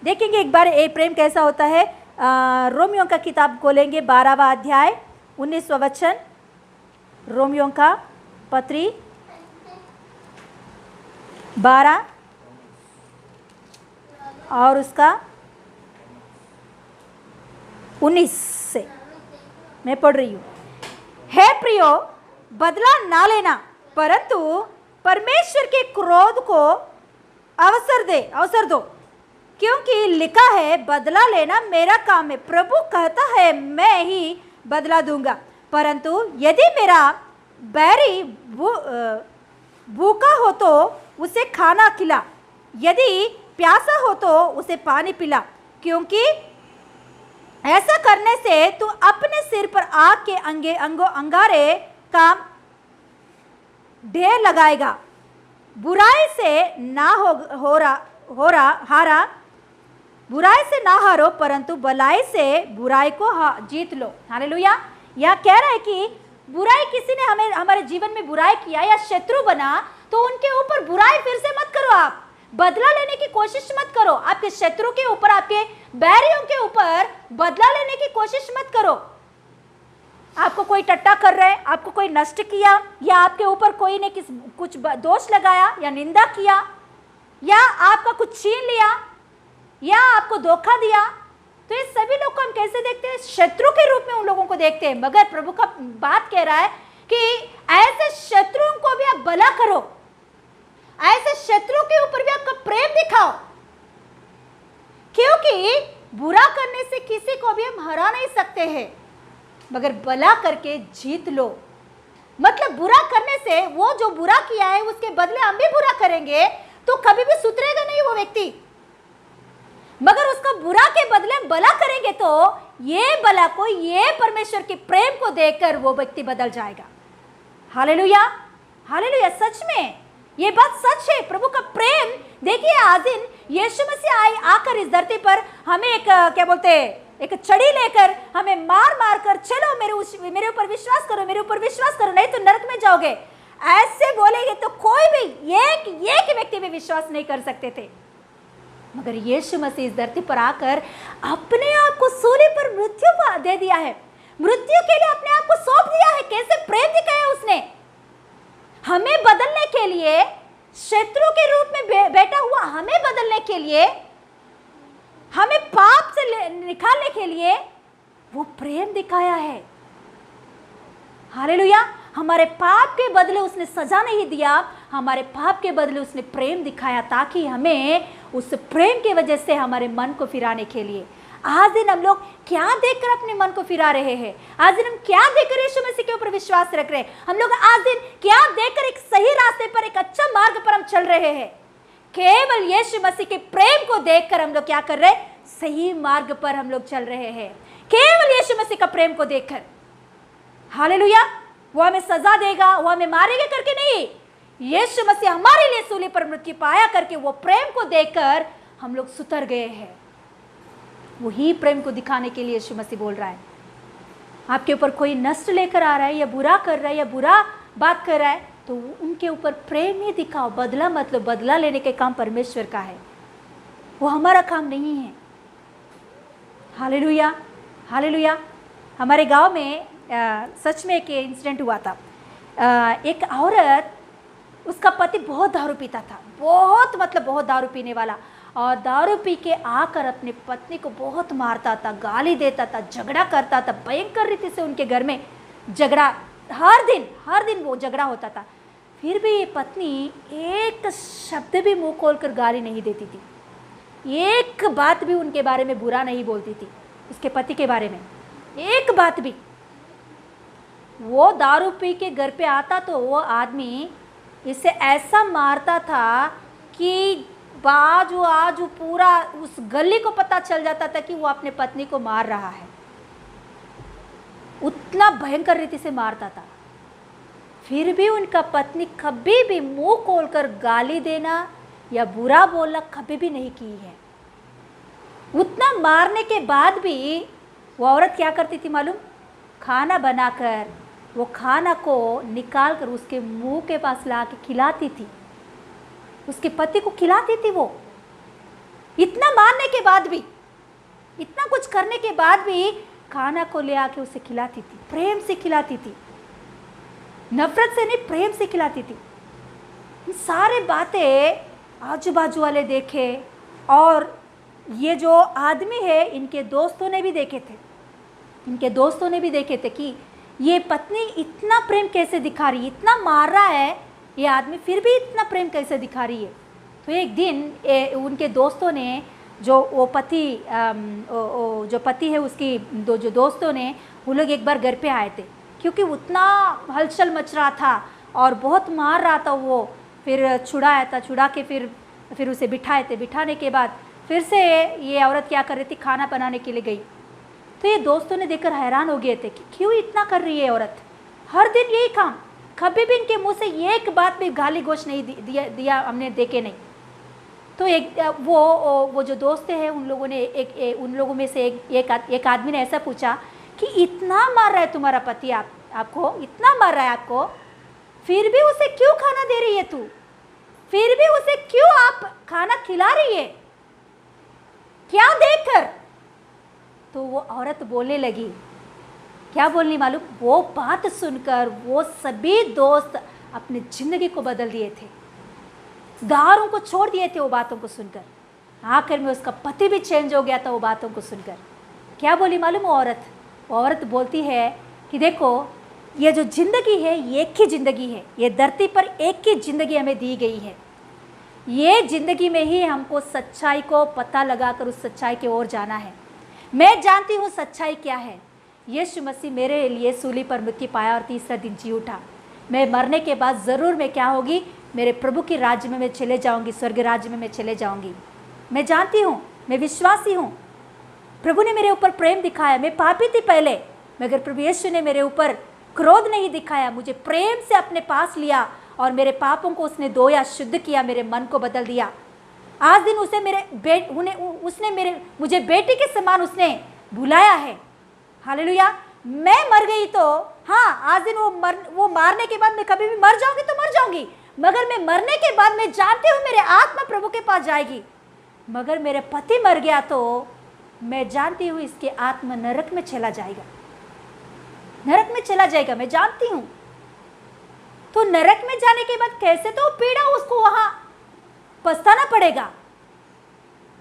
देखेंगे एक बार ये प्रेम कैसा होता है। रोमियो का किताब खोलेंगे 12वां अध्याय 19वां वचन, रोमियो का पत्री 12 और उसका 19 से मैं पढ़ रही हूँ। हे प्रियो, बदला ना लेना, परंतु परमेश्वर के क्रोध को अवसर दो, क्योंकि लिखा है, बदला लेना मेरा काम है, प्रभु कहता है मैं ही बदला दूंगा। परंतु यदि मेरा बैरी भूखा हो तो उसे खाना खिला, यदि प्यासा हो तो उसे पानी पिला, क्योंकि ऐसा करने से तू अपने सिर पर आग के अंगारे का ढेर लगाएगा। बुराई से ना बुराई से ना हारो, परंतु भलाई से बुराई को जीत लो। हालेलुया, यह कह रहा है कि बुराई किसी ने हमारे जीवन में बुराई किया या शत्रु बना तो उनके ऊपर बुराई फिर से मत करो, आप बदला लेने की कोशिश मत करो। आपके शत्रु के ऊपर, आपके बैरियों के ऊपर बदला लेने की कोशिश मत करो। आपको कोई टट्टा कर रहा है, आपको कोई नष्ट किया, या आपके ऊपर कोई ने कुछ दोष लगाया या निंदा किया, या आपका कुछ छीन लिया, या आपको धोखा दिया, तो ये सभी लोग को हम कैसे देखते हैं? शत्रु के रूप में उन लोगों को देखते हैं। मगर प्रभु का बात कह रहा है कि ऐसे शत्रुओं को भी आप भला करो, ऐसे शत्रु के ऊपर भी आपका प्रेम दिखाओ, क्योंकि बुरा करने से किसी को भी हम हरा नहीं सकते हैं, मगर भला करके जीत लो। मतलब बुरा करने से, वो जो बुरा किया है उसके बदले हम भी बुरा करेंगे तो कभी भी सुधरेगा नहीं वो व्यक्ति, मगर उसका बुरा के बदले हम भला करेंगे तो ये भला को, ये परमेश्वर के प्रेम को देखकर वो व्यक्ति बदल जाएगा। हालेलुया, हालेलुया, सच में ये बात सच है। प्रभु का प्रेम देखिए, आज दिन यीशु मसीह आकर इस धरती पर हमें एक क्या बोलते हैं, एक छड़ी लेकर हमें मार कर, चलो मेरे ऊपर विश्वास करो, मेरे ऊपर विश्वास करो, नहीं तो नरक में जाओगे, ऐसे बोलेंगे तो कोई भी एक व्यक्ति भी विश्वास नहीं कर सकते थे। मगर यीशु मसीह इस धरती पर आकर अपने आप को सूली पर मृत्यु को दे दिया है, मृत्यु के लिए अपने आप को सौंप दिया है। कैसे प्रेम दिखाया उसने हमें बदलने के लिए, शत्रु के रूप में बैठा हुआ हमें बदलने के लिए, हमें पाप से निकालने के लिए वो प्रेम दिखाया है। हालेलुया, हमारे पाप के बदले उसने सजा नहीं दिया, हमारे पाप के बदले उसने प्रेम दिखाया, ताकि हमें उस प्रेम की वजह से हमारे मन को फिराने के लिए। आज दिन हम लोग क्या देखकर अपने मन को फिरा रहे हैं? आज दिन हम क्या देखकर यीशु मसीह के ऊपर विश्वास रख रहे हैं? हम लोग आज दिन क्या देखकर एक सही रास्ते पर, एक अच्छा मार्ग पर हम चल रहे हैं? केवल यीशु मसीह के प्रेम को देखकर हम लोग क्या कर रहे हैं? सही मार्ग पर हम लोग चल रहे हैं, केवल यीशु मसीह का प्रेम को देखकर। हालेलुया, वो हमें सजा देगा, वो हमें मारेगा करके नहीं, यीशु मसीह हमारे लिए सूली पर मृत्यु पाया करके वो प्रेम को देखकर हम लोग सुधर गए हैं। वही प्रेम को दिखाने के लिए यीशु मसीह बोल रहा है। आपके ऊपर कोई नष्ट लेकर आ रहा है, या बुरा कर रहा है, या बुरा बात कर रहा है, तो उनके ऊपर प्रेम ही दिखाओ। बदला मतलब, बदला लेने के काम परमेश्वर का है, वो हमारा काम नहीं है। Hallelujah, hallelujah. हमारे गांव में सच में एक इंसिडेंट हुआ था। एक औरत, उसका पति बहुत दारू पीता था, बहुत दारू पीने वाला, और दारू पी के आकर अपने पत्नी को बहुत मारता था, गाली देता था, झगड़ा करता था, भयंकर रीति से उनके घर में झगड़ा, हर दिन वो झगड़ा होता था। फिर भी ये पत्नी एक शब्द भी मुंह खोलकर गाली नहीं देती थी, एक बात भी उनके बारे में बुरा नहीं बोलती थी, उसके पति के बारे में एक बात भी। वो दारू पी के घर पे आता तो वो आदमी इसे ऐसा मारता था कि बाजू आजू पूरा उस गली को पता चल जाता था कि वो अपने पत्नी को मार रहा है। उतना भयंकर रीति से मारता था। फिर भी उनका पत्नी कभी भी मुंह खोलकर गाली देना या बुरा बोलना कभी भी नहीं की है। उतना मारने के बाद भी वो औरत क्या करती थी मालूम? खाना बनाकर वो खाना को निकाल कर उसके मुंह के पास ला के खिलाती थी, उसके पति को खिलाती थी। वो इतना मारने के बाद भी, इतना कुछ करने के बाद भी खाना को ले आके उसे खिलाती थी, प्रेम से खिलाती थी, नफरत से नहीं, प्रेम से खिलाती थी। सारे बातें आजू बाजू वाले देखे और ये जो आदमी है इनके दोस्तों ने भी देखे थे। इनके दोस्तों ने भी देखे थे कि ये पत्नी इतना प्रेम कैसे दिखा रही है, इतना मार रहा है ये आदमी, फिर भी इतना प्रेम कैसे दिखा रही है। तो एक दिन उनके दोस्तों ने, जो वो पति जो पति है उसकी जो दोस्तों ने, वो लोग एक बार घर पे आए थे, क्योंकि उतना हलचल मच रहा था और बहुत मार रहा था वो। फिर छुड़ाया था, छुड़ा के फिर उसे बिठाए थे। बिठाने के बाद फिर से ये औरत क्या कर रही थी, खाना बनाने के लिए गई। तो ये दोस्तों ने देखकर हैरान हो गए थे कि क्यों इतना कर रही है औरत, हर दिन यही काम, कभी भी इनके मुंह से एक बात भी गाली गोश नहीं दिया हमने देखे नहीं। तो वो जो दोस्त हैं उन लोगों ने उन लोगों में से एक आदमी ने ऐसा पूछा कि इतना मार रहा है तुम्हारा पति आपको, इतना मार रहा है आपको, फिर भी उसे क्यों खाना दे रही है तू, फिर भी उसे क्यों आप खाना खिला रही है, क्या देखकर? तो वो औरत बोलने लगी, क्या बोलनी मालूम? वो बात सुनकर वो सभी दोस्त अपनी जिंदगी को बदल दिए थे, दारों को छोड़ दिए थे वो बातों को सुनकर। आखिर में उसका पति भी चेंज हो गया था वो बातों को सुनकर। क्या बोली मालूम वो औरत बोलती है कि देखो, ये जो ज़िंदगी है ये एक ही ज़िंदगी है, ये धरती पर एक ही ज़िंदगी हमें दी गई है। ये ज़िंदगी में ही हमको सच्चाई को पता लगाकर उस सच्चाई की ओर जाना है। मैं जानती हूँ सच्चाई क्या है। यीशु मसीह मेरे लिए सूली पर मृत्यु पाया और तीसरा दिन जी उठा। मैं मरने के बाद ज़रूर मैं क्या होगी, मेरे प्रभु के राज्य में मैं चले जाऊँगी, स्वर्ग राज्य में मैं चले जाऊँगी। मैं जानती हूँ, मैं विश्वासी हूँ। प्रभु ने मेरे ऊपर प्रेम दिखाया। मैं पापी थी पहले, मगर प्रभु यीशु ने मेरे ऊपर क्रोध नहीं दिखाया, मुझे प्रेम से अपने पास लिया और मेरे पापों को उसने धोया, शुद्ध किया, मेरे मन को बदल दिया। आज दिन उसने मुझे बेटी के समान उसने बुलाया है। हालेलुया। मैं मर गई तो हाँ, आज दिन वो मारने के बाद मैं कभी भी मर जाऊंगी तो मर जाऊंगी, मगर मैं मरने के बाद मैं जानती हूँ मेरे आत्मा प्रभु के पास जाएगी। मगर मेरे पति मर गया तो मैं जानती हूँ इसके आत्मा नरक में चला जाएगा, नरक में चला जाएगा, मैं जानती हूँ। तो नरक में जाने के बाद कैसे तो पीड़ा उसको वहां पछताना पड़ेगा।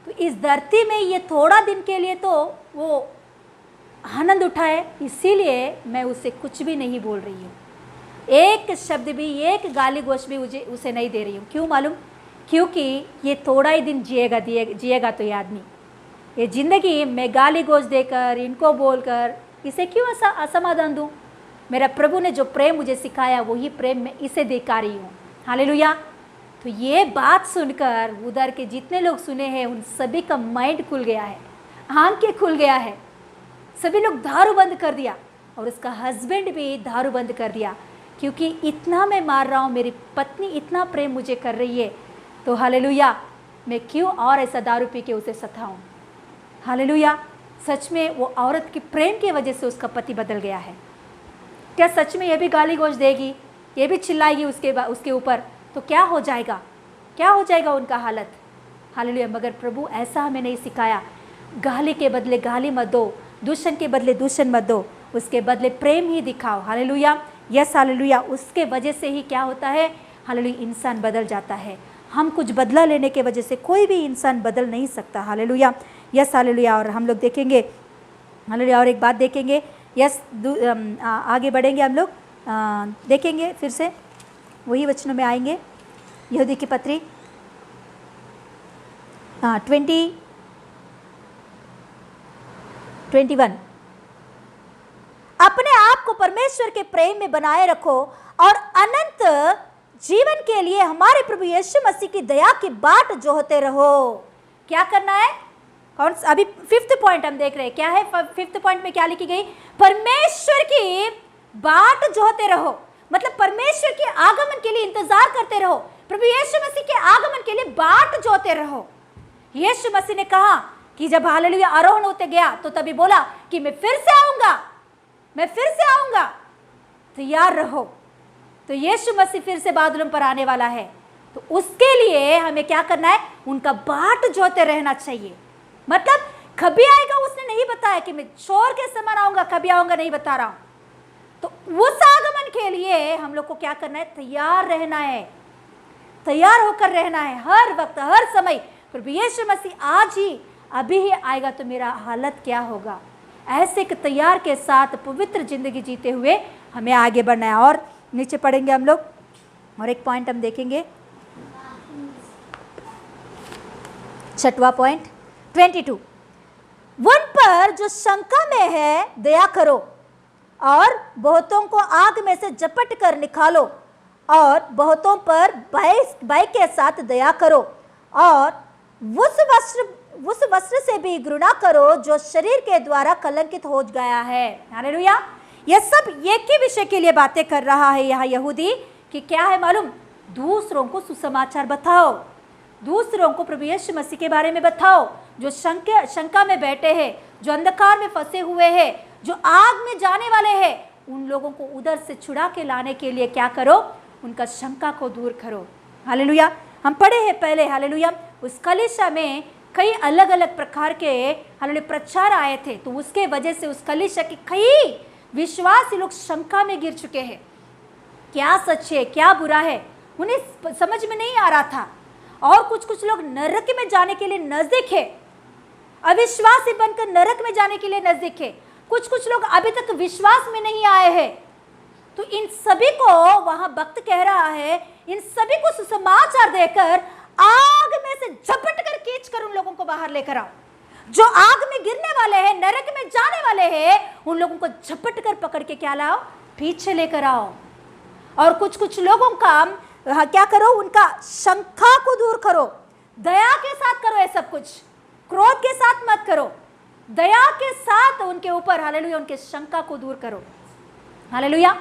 तो इस धरती में ये थोड़ा दिन के लिए तो वो आनंद उठाए, इसीलिए मैं उसे कुछ भी नहीं बोल रही हूँ, एक शब्द भी, एक गाली गोश भी उसे नहीं दे रही हूँ। क्यों मालूम? क्योंकि ये थोड़ा ही दिन जिएगा तो ये आदमी, ये ज़िंदगी मैं गाली गोश देकर, इनको बोलकर इसे क्यों असमाधान दूँ? मेरा प्रभु ने जो प्रेम मुझे सिखाया वही प्रेम मैं इसे दिखा रही हूँ। हालेलुया। तो ये बात सुनकर उधर के जितने लोग सुने हैं उन सभी का माइंड खुल गया है, आंखें खुल गया है। सभी लोग दारू बंद कर दिया और उसका हस्बैंड भी दारू बंद कर दिया, क्योंकि इतना मैं मार रहा हूँ, मेरी पत्नी इतना प्रेम मुझे कर रही है, तो हालेलुया मैं क्यों और ऐसा दारू पी के उसे सताऊँ। हालेलुया। सच में वो औरत की प्रेम की वजह से उसका पति बदल गया है। क्या सच में ये भी गाली गोश देगी, ये भी चिल्लाएगी उसके ऊपर, तो क्या हो जाएगा, क्या हो जाएगा उनका हालत। हालेलुया। मगर प्रभु ऐसा हमें नहीं सिखाया, गाली के बदले गाली मत दो, दूषण के बदले दूषण मत दो, उसके बदले प्रेम ही दिखाओ। हालेलुया। Yes hallelujah. उसके वजह से ही क्या होता है, हालेलुया, इंसान बदल जाता है। हम कुछ बदला लेने के वजह से कोई भी इंसान बदल नहीं सकता। हालेलुया। Yes hallelujah. और हम लोग देखेंगे, हालेलुया, और एक बात देखेंगे। यस आगे बढ़ेंगे हम लोग, देखेंगे फिर से वही वचनों में आएंगे। यहूदी की पत्री 21 अपने आप को परमेश्वर के प्रेम में बनाए रखो और अनंत जीवन के लिए हमारे प्रभु यीशु मसीह की दया की बाट जोहते रहो। क्या करना है? कौन अभी 5th पॉइंट हम देख रहे हैं, क्या है 5th पॉइंट में क्या लिखी गई? परमेश्वर की बाट जोहते रहो, मतलब परमेश्वर के आगमन के लिए इंतजार करते रहो, प्रभु यीशु मसीह के आगमन के लिए बाट जोहते रहो। यीशु मसीह ने कहा कि जब हालेलुया आरोहण होते गया तो तभी बोला कि मैं फिर से आऊंगा, मैं फिर से आऊंगा, तैयार रहो। तो यीशु मसीह फिर से बादलों पर आने वाला है, तो उसके लिए हमें क्या करना है? उनका बाट जोते रहना चाहिए। मतलब कभी आएगा उसने नहीं बताया कि मैं चोर के समान आऊंगा, कभी आऊंगा नहीं बता रहा हूं। तो उस आगमन के लिए हम लोग को क्या करना है? तैयार रहना है, तैयार होकर रहना है हर वक्त हर समय। प्रभु यीशु मसीह आज ही अभी ही आएगा तो मेरा हालत क्या होगा? ऐसे एक तैयार के साथ पवित्र जिंदगी जीते हुए हमें आगे बढ़ना है। और नीचे पढ़ेंगे हम लोग और एक पॉइंट हम देखेंगे, 6वां पॉइंट 22। उन पर जो शंका में है दया करो और बहुतों को आग में से झपट कर निकालो, और बहुतों पर भय के साथ दया करो, और उस वस्त्र से भी घृणा करो जो शरीर के द्वारा कलंकित हो गया है। हालेलुया। यह सब एक ही विषय के लिए बातें कर रहा है यहाँ यहूदी कि क्या है मालूम? दूसरों को सुसमाचार बताओ, दूसरों को प्रभु यीशु मसीह के बारे में बताओ। जो शंका में बैठे हैं, जो अंधकार में फंसे हुए हैं, जो आग में जाने वाले हैं, उन लोगों को उधर से छुड़ा के लाने के लिए क्या करो? उनका शंका को दूर करो। हालेलुया। हम पढ़े हैं पहले, हालेलुया, उस कलीसिया में कई अलग अलग प्रकार के हालेलुया प्रचार आए थे, तो उसके वजह से उस कलीसिया के कई विश्वासी लोग शंका में गिर चुके हैं। क्या सच है, क्या बुरा है, उन्हें समझ में नहीं आ रहा था। और कुछ लोग नरक में जाने के लिए नजदीक है, अविश्वासी बनकर नरक में जाने के लिए नजदीक है। कुछ लोग अभी तक विश्वास में नहीं आए हैं। तो इन सभी को वहां भक्त कह रहा है, इन सभी को सुसमाचार देकर आग में से झपट कर खींच कर उन लोगों को बाहर लेकर आओ। जो आग में गिरने वाले हैं, नरक में जाने वाले हैं, उन लोगों को झपट कर पकड़ के क्या लाओ? पीछे लेकर आओ। और कुछ लोगों का क्या करो? उनका शंका को दूर करो, दया के साथ करो। ये सब कुछ क्रोध के साथ मत करो, दया के साथ उनके ऊपर हालेलुया उनके शंका को दूर करो। हालेलुया।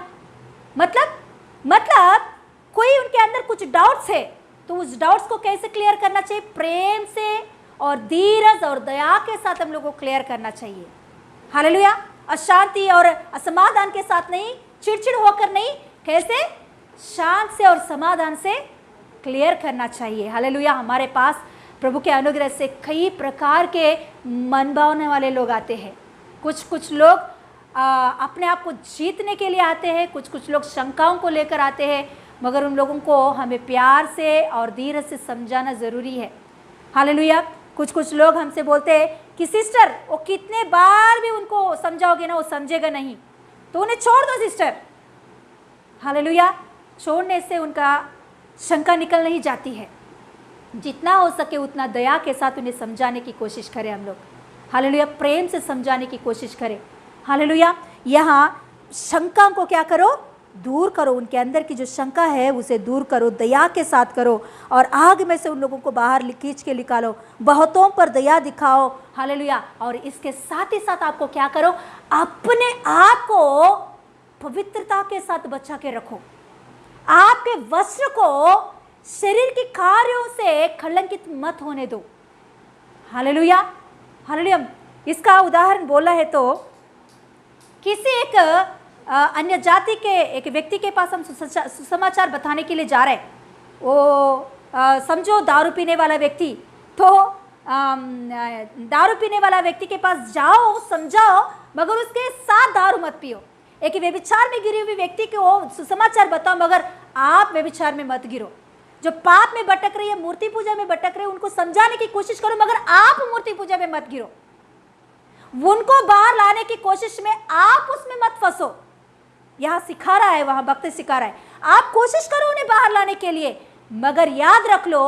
मतलब कोई उनके अंदर कुछ डाउट्स है तो उस डाउट्स को कैसे क्लियर करना चाहिए? प्रेम से और धीरज और दया के साथ हम लोगों को क्लियर करना चाहिए। हालेलुया। अशांति और असमाधान के साथ नहीं, चिड़चिड़ होकर नहीं, कैसे? शांत से और समाधान से क्लियर करना चाहिए। हालेलुया। हमारे पास प्रभु के अनुग्रह से कई प्रकार के मन भावने वाले लोग आते हैं। कुछ लोग अपने आप को जीतने के लिए आते हैं, कुछ लोग शंकाओं को लेकर आते हैं, मगर उन लोगों को हमें प्यार से और धीरज से समझाना ज़रूरी है। हालेलुया। कुछ लोग हमसे बोलते हैं कि सिस्टर वो कितने बार भी उनको समझाओगे ना वो समझेगा नहीं, तो उन्हें छोड़ दो सिस्टर। हालेलुया। छोड़ने से उनका शंका निकल नहीं जाती है। जितना हो सके उतना दया के साथ उन्हें समझाने की कोशिश करें हम लोग। हालेलुया। प्रेम से समझाने की कोशिश करें। हालेलुया। यहाँ शंका को क्या करो? दूर करो। उनके अंदर की जो शंका है उसे दूर करो, दया के साथ करो, और आग में से उन लोगों को बाहर खींच के निकालो। बहुतों पर दया दिखाओ। हालेलुया। और इसके साथ ही साथ आपको क्या करो? अपने आप को पवित्रता के साथ बचा के रखो। आपके वस्त्र को शरीर के कार्यों से कलंकित मत होने दो। हालेलुया। हालेलुया। इसका उदाहरण बोला है तो किसी एक अन्य जाति के एक व्यक्ति के पास हम सुसमाचार बताने के लिए जा रहे हैं। वो समझो दारू पीने वाला व्यक्ति, तो दारू पीने वाला व्यक्ति के पास जाओ, समझाओ, मगर उसके साथ दारू मत पियो। एक व्यभिचार में गिरी हुई व्यक्ति को सुसमाचार बताओ, मगर आप व्यभिचार में मत गिरो। जो पाप में भटक रही है, मूर्ति पूजा में भटक रहे, उनको समझाने की कोशिश करो, मगर आप मूर्ति पूजा में मत गिरो। उनको बाहर लाने की कोशिश में आप उसमें मत फंसो। यहाँ सिखा रहा है, वहां भक्त सिखा रहा है, आप कोशिश करो उन्हें बाहर लाने के लिए, मगर याद रख लो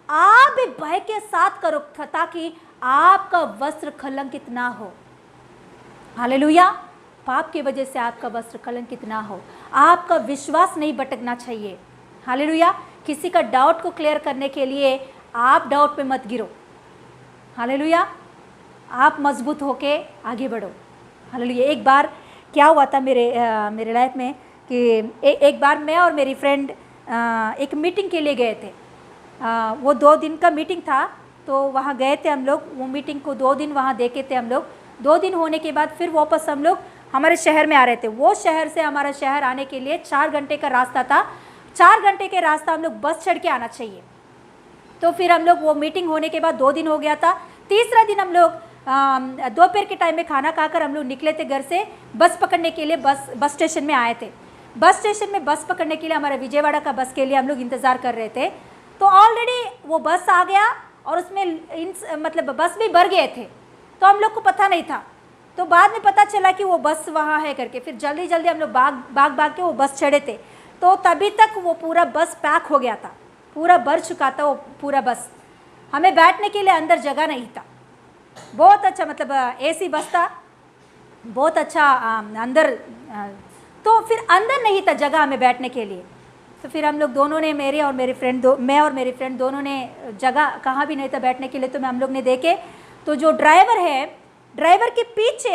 आप भी भय के साथ करो ताकि आपका वस्त्र कलंकित ना हो। हालेलुया। पाप की वजह से आपका वस्त्र कलंकित ना हो, आपका विश्वास नहीं भटकना चाहिए। हालेलुया। किसी का डाउट को क्लियर करने के लिए आप डाउट पे मत गिरो। हालेलुया। आप मजबूत होके आगे बढ़ो। हालेलुया। एक बार क्या हुआ था मेरे लाइफ में कि एक बार मैं और मेरी फ्रेंड एक मीटिंग के लिए गए थे। वो 2 दिन का मीटिंग था, तो वहाँ गए थे हम लोग। वो मीटिंग को 2 दिन वहाँ देखे थे हम लोग। 2 दिन होने के बाद फिर वापस हम लोग हमारे शहर में आ रहे थे। वो शहर से हमारा शहर आने के लिए 4 घंटे का रास्ता था। 4 घंटे के रास्ता हम लोग बस चढ़ के आना चाहिए। तो फिर हम लोग वो मीटिंग होने के बाद 2 दिन हो गया था। तीसरा दिन हम लोग दोपहर के टाइम में खाना खाकर हम लोग निकले थे घर से बस पकड़ने के लिए। बस स्टेशन में आए थे। बस स्टेशन में बस पकड़ने के लिए हमारे विजयवाड़ा का बस के लिए हम लोग इंतज़ार कर रहे थे। तो ऑलरेडी वो बस आ गया और उसमें मतलब बस भी भर गए थे, तो हम लोग को पता नहीं था। तो बाद में पता चला कि वो बस वहाँ है करके। फिर जल्दी जल्दी हम लोग भाग के वो बस चढ़े थे। तो तभी तक वो पूरा बस पैक हो गया था, पूरा भर चुका था वो पूरा बस। हमें बैठने के लिए अंदर जगह नहीं था। बहुत अच्छा मतलब एसी बस था, बहुत अच्छा अंदर। तो फिर अंदर नहीं था जगह हमें बैठने के लिए। तो फिर हम लोग दोनों ने, मैं और मेरी फ्रेंड दोनों ने, जगह कहाँ भी नहीं था बैठने के लिए। तो हम लोग ने देखे तो जो ड्राइवर है, ड्राइवर के पीछे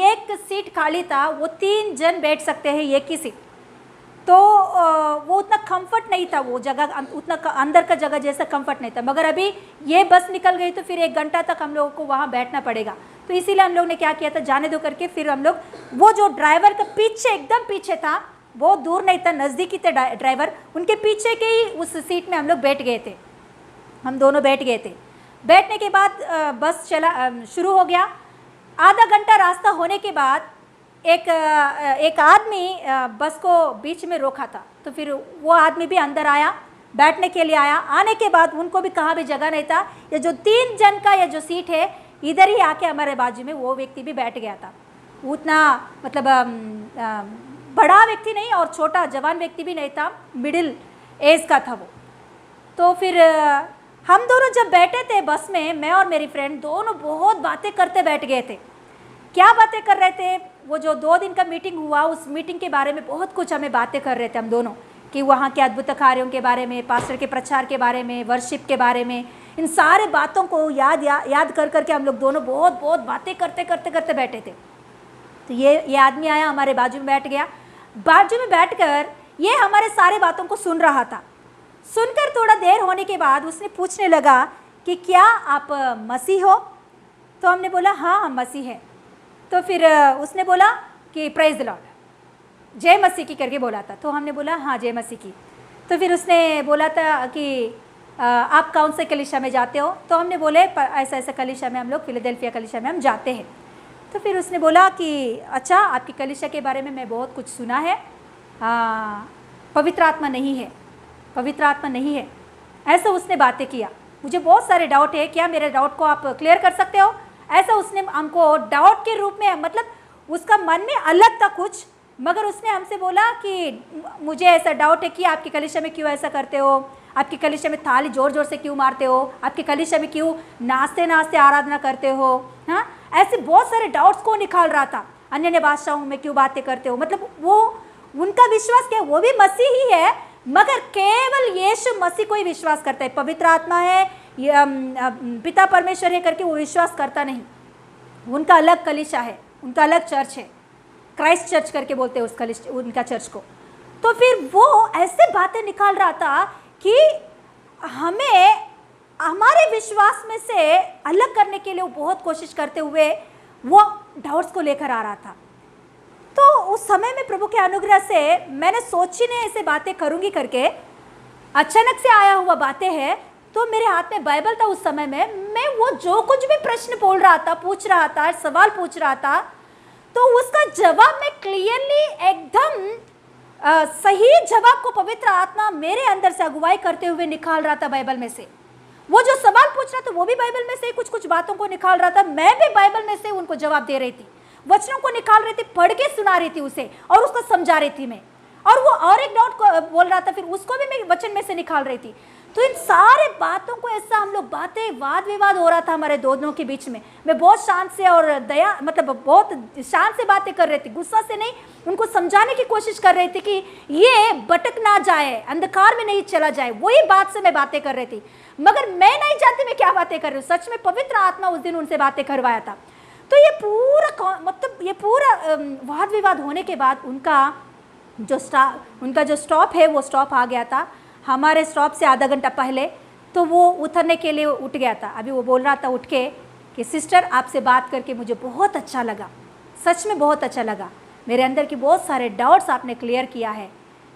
एक सीट खाली था। वो 3 जन बैठ सकते हैं एक ही सीट। तो वो उतना कंफर्ट नहीं था, वो जगह उतना अंदर का जगह जैसा कंफर्ट नहीं था। मगर अभी ये बस निकल गई तो फिर 1 घंटा तक हम लोगों को वहाँ बैठना पड़ेगा। तो इसीलिए हम लोग ने क्या किया था, जाने दो करके फिर हम लोग वो जो ड्राइवर का पीछे एकदम पीछे था, बहुत दूर नहीं था, नज़दीक ही थे ड्राइवर, उनके पीछे के ही उस सीट में हम लोग बैठ गए थे। हम दोनों बैठ गए थे। बैठने के बाद बस शुरू हो गया। आधा घंटा रास्ता होने के बाद एक आदमी बस को बीच में रोका था। तो फिर वो आदमी भी अंदर आया, बैठने के लिए आया। आने के बाद उनको भी कहाँ भी जगह नहीं था। ये जो 3 जन का ये जो सीट है, इधर ही आके हमारे बाजू में वो व्यक्ति भी बैठ गया था। उतना मतलब बड़ा व्यक्ति नहीं और छोटा जवान व्यक्ति भी नहीं था, मिडिल एज का था वो। तो फिर हम दोनों जब बैठे थे बस में, मैं और मेरी फ्रेंड दोनों बहुत बातें करते बैठ गए थे। क्या बातें कर रहे थे, वो जो 2 दिन का मीटिंग हुआ, उस मीटिंग के बारे में बहुत कुछ हमें बातें कर रहे थे हम दोनों, कि वहाँ के अद्भुत कार्यों के बारे में, पास्टर के प्रचार के बारे में, वर्शिप के बारे में, इन सारे बातों को याद कर करके हम लोग दोनों बहुत बातें करते बैठे थे। तो ये आदमी आया, हमारे बाजू में बैठ गया। बाजू में बैठकर ये हमारे सारे बातों को सुन रहा था। सुनकर थोड़ा देर होने के बाद उसने पूछने लगा कि क्या आप मसीह हो? तो हमने बोला हाँ, हम मसीह हैं। तो फिर उसने बोला कि प्रेज द लॉर्ड, जय मसीह की करके बोला था। तो हमने बोला हाँ, जय मसीह की। तो फिर उसने बोला था कि आप कौन से कलीसिया में जाते हो? तो हमने बोले ऐसा कलीसिया में हम लोग, फिलाडेल्फिया कलीसिया में हम जाते हैं। तो फिर उसने बोला कि अच्छा, आपकी कलीसिया के बारे में मैं बहुत कुछ सुना है, पवित्र आत्मा नहीं है, पवित्र आत्मा नहीं है, ऐसा उसने बातें किया। मुझे बहुत सारे डाउट है, क्या मेरे डाउट को आप क्लियर कर सकते हो? ऐसा उसने हमको डाउट के रूप में, मतलब उसका मन में अलग था कुछ, मगर उसने हमसे बोला कि मुझे ऐसा डाउट है कि आपकी कलीसिया में क्यों ऐसा करते हो, आपकी कलीसिया में थाली जोर जोर से क्यों मारते हो, आपकी कलीसिया में क्यों नाचते नाचते आराधना करते हो। हाँ, ऐसे बहुत सारे डाउट्स को निकाल रहा था। अन्य भाषाओं में क्यों बातें करते हो, मतलब वो उनका विश्वास क्या, वो भी मसीह ही है, मगर केवल यीशु मसीह को ही विश्वास करता है। पवित्र आत्मा है, पिता परमेश्वर है करके वो विश्वास करता नहीं। उनका अलग कलीसिया है, उनका अलग चर्च है, क्राइस्ट चर्च करके बोलते हैं उनका चर्च को। तो फिर वो ऐसे बातें निकाल रहा था कि हमें हमारे विश्वास में से अलग करने के लिए वो बहुत कोशिश करते हुए वो डाउट्स को लेकर आ रहा था। तो उस समय में प्रभु के अनुग्रह से मैंने सोची नहीं ऐसे बातें करूंगी करके, अचानक से आया हुआ बातें हैं। तो मेरे हाथ में बाइबल था उस समय में, मैं वो जो कुछ भी प्रश्न बोल रहा था, पूछ रहा था, सवाल पूछ रहा था, तो उसका जवाब मैं क्लियरली एकदम सही जवाब को पवित्र आत्मा मेरे अंदर से अगुवाई करते हुए निकाल रहा था बाइबल में से। वो जो सवाल पूछ रहा था वो भी बाइबल में से कुछ बातों को निकाल रहा था, मैं भी बाइबल में से उनको जवाब दे रही थी, वचनों को निकाल रही थी, पढ़ के सुना रही थी उसे और उसको समझा रही थी मैं। और वो और एक डाउट को बोल रहा था, फिर उसको भी मैं वचन में से निकाल रही थी। तो इन सारे बातों को ऐसा हम लोग बातें वाद विवाद हो रहा था हमारे दोनों के बीच में। मैं बहुत शांत से और दया मतलब बहुत शांत से बातें कर रही थी, गुस्सा से नहीं, उनको समझाने की कोशिश कर रही थी कि ये भटक ना जाए, अंधकार में नहीं चला जाए, वही बात से मैं बातें कर रही थी। मगर मैं नहीं जानती मैं क्या बातें कर रही हूँ। सच में पवित्र आत्मा उस दिन उनसे बातें करवाया था। तो ये पूरा वाद विवाद होने के बाद उनका जो स्टॉप है वो स्टॉप आ गया था हमारे स्टॉप से आधा घंटा पहले। तो वो उतरने के लिए उठ गया था। अभी वो बोल रहा था उठ के कि सिस्टर आपसे बात करके मुझे बहुत अच्छा लगा, सच में बहुत अच्छा लगा, मेरे अंदर की बहुत सारे डाउट्स आपने क्लियर किया है,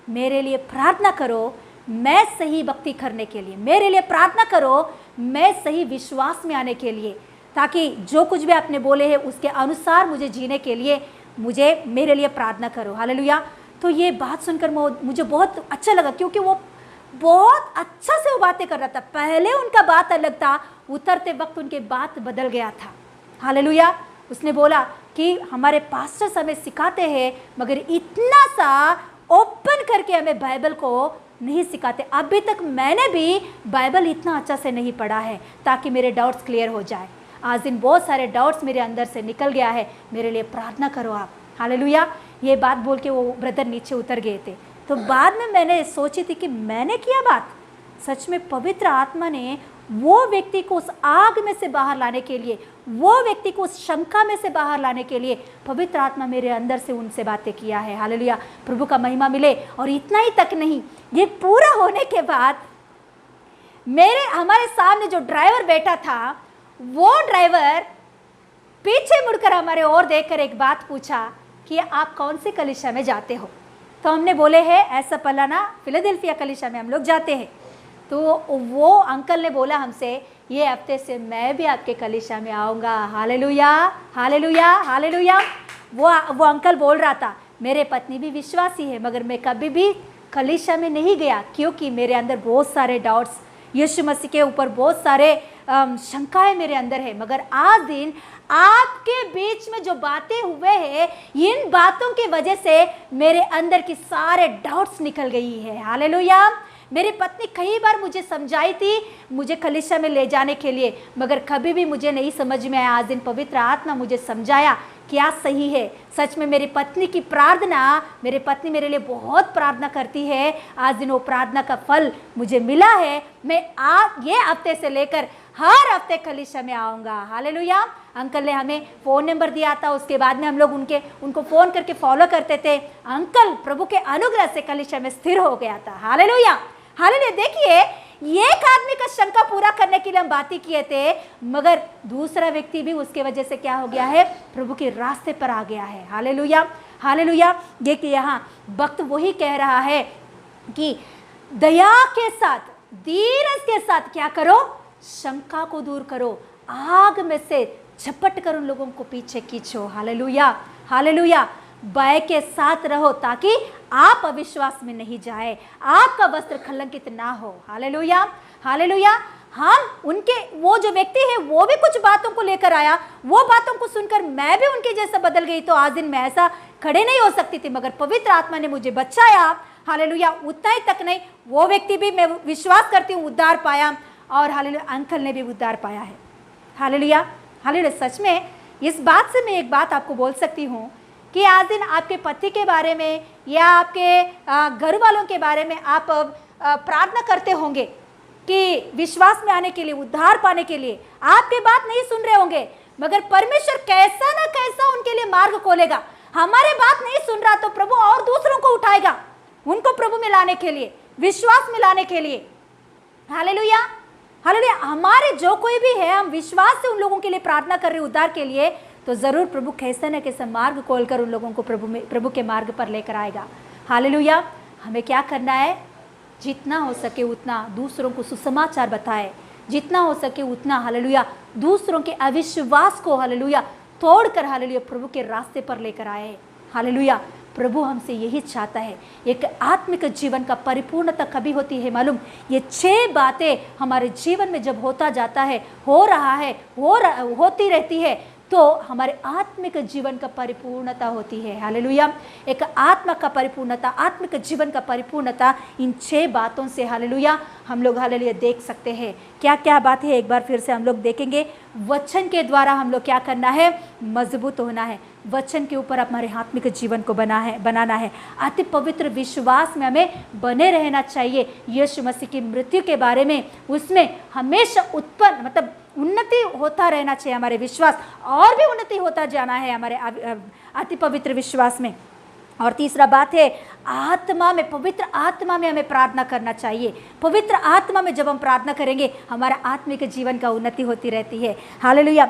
मेरे लिए प्रार्थना करो मैं सही भक्ति करने के लिए, मेरे लिए प्रार्थना करो मैं सही विश्वास में आने के लिए, ताकि जो कुछ भी आपने बोले हैं उसके अनुसार मुझे जीने के लिए मेरे लिए प्रार्थना करो। हालेलुया। तो ये बात सुनकर मुझे बहुत अच्छा लगा, क्योंकि वो बहुत अच्छा से वो बातें कर रहा था। पहले उनका बात अलग था, उतरते वक्त उनके बात बदल गया था। हालेलुया। उसने बोला कि हमारे पास्टर्स हमें सिखाते हैं मगर इतना सा ओपन करके हमें बाइबल को नहीं सिखाते। अभी तक मैंने भी बाइबल इतना अच्छा से नहीं पढ़ा है ताकि मेरे डाउट्स क्लियर हो जाए। आज दिन बहुत सारे डाउट्स मेरे अंदर से निकल गया है, मेरे लिए प्रार्थना करो आप। हालेलुया। ये बात बोल के वो ब्रदर नीचे उतर गए थे। तो बाद में मैंने सोची थी कि मैंने किया बात, सच में पवित्र आत्मा ने वो व्यक्ति को उस आग में से बाहर लाने के लिए, वो व्यक्ति को उस शंका में से बाहर लाने के लिए पवित्र आत्मा मेरे अंदर से उनसे बातें किया है। हालेलुया। प्रभु का महिमा मिले। और इतना ही तक नहीं, ये पूरा होने के बाद हमारे सामने जो ड्राइवर बैठा था, वो ड्राइवर पीछे मुड़कर हमारे ओर देखकर एक बात पूछा कि आप कौन सी कलीसिया में जाते हो। तो हमने बोले हैं ऐसा पलाना फिलाडेल्फिया कलीसिया में हम लोग जाते हैं। तो वो अंकल ने बोला हमसे, ये हफ्ते से मैं भी आपके कलीसिया में आऊँगा। Hallelujah, hallelujah, hallelujah. वो अंकल बोल रहा था मेरे पत्नी भी विश्वासी है मगर मैं कभी भी कलीसिया में नहीं गया, क्योंकि मेरे अंदर बहुत सारे डाउट्स, यीशु मसीह के ऊपर बहुत सारे शंकाएं मेरे अंदर है। मगर आज दिन आपके बीच में जो बातें हुए हैं, इन बातों की वजह से मेरे अंदर की सारे डाउट्स निकल गई है। हालेलुया। मेरी पत्नी कई बार मुझे समझाई थी मुझे कलीसिया में ले जाने के लिए, मगर कभी भी मुझे नहीं समझ में आया। आज दिन पवित्र आत्मा मुझे समझाया क्या सही है। सच में मेरी पत्नी की प्रार्थना, मेरी पत्नी मेरे लिए बहुत प्रार्थना करती है। आज दिन वो प्रार्थना का फल मुझे मिला है। मैं आज ये हफ्ते से लेकर हर हफ्ते कलीसिया में आऊँगा। हालेलुया। अंकल ने हमें फ़ोन नंबर दिया था, उसके बाद में हम लोग उनको फ़ोन करके फॉलो करते थे। अंकल प्रभु के अनुग्रह से कलीसिया में स्थिर हो गया था। Hallelujah, hallelujah. देखिए, एक आदमी का शंका पूरा करने के लिए हम बातें किए थे, मगर दूसरा व्यक्ति भी उसके वजह से क्या हो गया है, प्रभु के रास्ते पर आ गया है। Hallelujah, hallelujah. देखिए यहाँ भक्त वही कह रहा है कि दया के साथ, धीरज के साथ क्या करो, शंका को दूर करो, आग में से झपट कर उन लोगों को पीछे खींचो। Hallelujah, hallelujah. भय के साथ रहो ताकि आप अविश्वास में नहीं जाए, आपका वस्त्र कलंकित ना हो। Hallelujah, hallelujah. हम उनके, वो जो व्यक्ति है वो भी कुछ बातों को लेकर आया, वो बातों को सुनकर मैं भी उनके जैसा बदल गई। तो आज दिन मैं ऐसा खड़े नहीं हो सकती थी, मगर पवित्र आत्मा ने मुझे बचाया। हालेलुया। उतना ही तक नहीं, वो व्यक्ति भी, मैं विश्वास करती हूँ, उद्धार पाया। और हालेलुया, अंकल ने भी उद्धार पाया है। Hallelujah, hallelujah. सच में इस बात से मैं एक बात आपको बोल सकती हूँ कि आज दिन आपके पति के बारे में या आपके घर वालों के बारे में आप प्रार्थना करते होंगे कि विश्वास में आने के लिए, उद्धार पाने के लिए। आपके बात नहीं सुन रहे होंगे, मगर परमेश्वर कैसा ना कैसा उनके लिए मार्ग खोलेगा। हमारे बात नहीं सुन रहा तो प्रभु और दूसरों को उठाएगा, उनको प्रभु में लाने के लिए, विश्वास में लाने के लिए। Hallelujah, hallelujah. हमारे जो कोई भी है, हम विश्वास से उन लोगों के लिए प्रार्थना कर रहे हैं उद्धार के लिए, तो ज़रूर प्रभु कैसे न कैसे मार्ग खोलकर उन लोगों को प्रभु के मार्ग पर लेकर आएगा। हालेलुया। हमें क्या करना है, जितना हो सके उतना दूसरों को सुसमाचार बताए, जितना हो सके उतना हालेलुया दूसरों के अविश्वास को हालेलुया तोड़कर हालेलुया प्रभु के रास्ते पर लेकर आए। हालेलुया। प्रभु हमसे यही चाहता है। एक आत्मिक जीवन का परिपूर्णता कभी होती है मालूम, ये 6 बातें हमारे जीवन में जब होता जाता है, हो रहा है, होती रहती है, तो हमारे आत्मिक जीवन का परिपूर्णता होती है। हालेलुया। एक आत्मा का परिपूर्णता, आत्मिक जीवन का परिपूर्णता इन 6 बातों से हालेलुया हम लोग हालेलुया देख सकते हैं। क्या क्या बात है एक बार फिर से हम लोग देखेंगे। वचन के द्वारा हम लोग क्या करना है, मजबूत होना है। वचन के ऊपर हमारे आत्मिक जीवन को बनाना है। अति पवित्र विश्वास में हमें बने रहना चाहिए। यीशु मसीह की मृत्यु के बारे में उसमें हमेशा उत्पन्न मतलब उन्नति होता रहना चाहिए। हमारे विश्वास और भी उन्नति होता जाना है हमारे अति पवित्र विश्वास में। और तीसरा बात है, आत्मा में, पवित्र आत्मा में हमें प्रार्थना करना चाहिए। पवित्र आत्मा में जब हम प्रार्थना करेंगे हमारा आत्मिक जीवन का उन्नति होती रहती है। हालेलुया।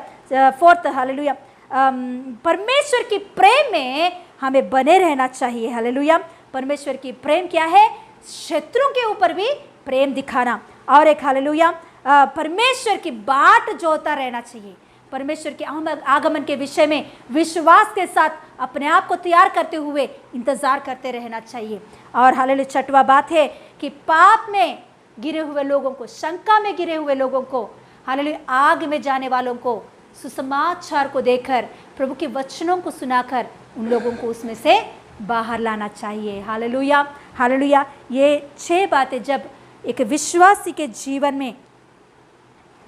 फोर्थ, हालेलुया, परमेश्वर की प्रेम में हमें बने रहना चाहिए। हालेलुया। परमेश्वर की प्रेम क्या है, शत्रुओं के ऊपर भी प्रेम दिखाना। और एक हालेलुया, परमेश्वर की बाट जोता रहना चाहिए। परमेश्वर के आगमन के विषय में विश्वास के साथ अपने आप को तैयार करते हुए इंतजार करते रहना चाहिए। और हालेलुया, छठवां बात है कि पाप में गिरे हुए लोगों को, शंका में गिरे हुए लोगों को, हालेलुया, आग में जाने वालों को सुसमाचार को देकर, प्रभु के वचनों को सुनाकर उन लोगों को उसमें से बाहर लाना चाहिए। हालेलुया। हालेलुया। ये 6 बातें जब एक विश्वासी के जीवन में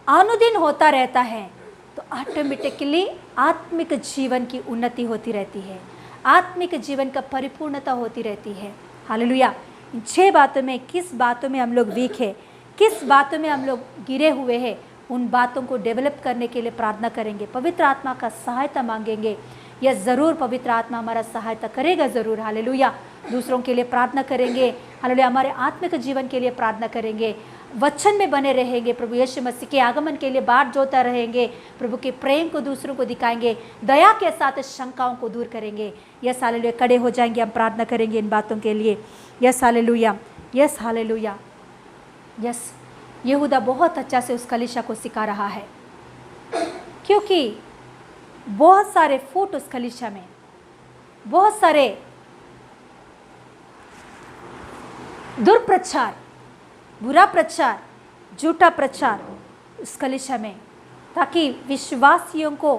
अनुदिन होता रहता है तो ऑटोमेटिकली आत्मिक जीवन की उन्नति होती रहती है, आत्मिक जीवन का परिपूर्णता होती रहती है। हालेलुया। इन 6 बातों में किस बातों में हम लोग वीक है, किस बातों में हम लोग गिरे हुए हैं, उन बातों को डेवलप करने के लिए प्रार्थना करेंगे, पवित्र आत्मा का सहायता मांगेंगे। यह ज़रूर पवित्र आत्मा हमारा सहायता करेगा ज़रूर। हालेलुया। दूसरों के लिए प्रार्थना करेंगे, हालेलुया, हमारे आत्मिक जीवन के लिए प्रार्थना करेंगे, वचन में बने रहेंगे, प्रभु यीशु मसीह के आगमन के लिए बाट जोता रहेंगे, प्रभु के प्रेम को दूसरों को दिखाएंगे, दया के साथ शंकाओं को दूर करेंगे। Yes hallelujah. खड़े हो जाएंगे, हम प्रार्थना करेंगे इन बातों के लिए। Yes hallelujah. Yes hallelujah. Yes, यहूदा बहुत अच्छा से उस कलीसिया को सिखा रहा है, क्योंकि बहुत सारे फूट उस कलीसिया में, बहुत सारे दुर्प्रचार, बुरा प्रचार, झूठा प्रचार उस कलीसिया में, ताकि विश्वासियों को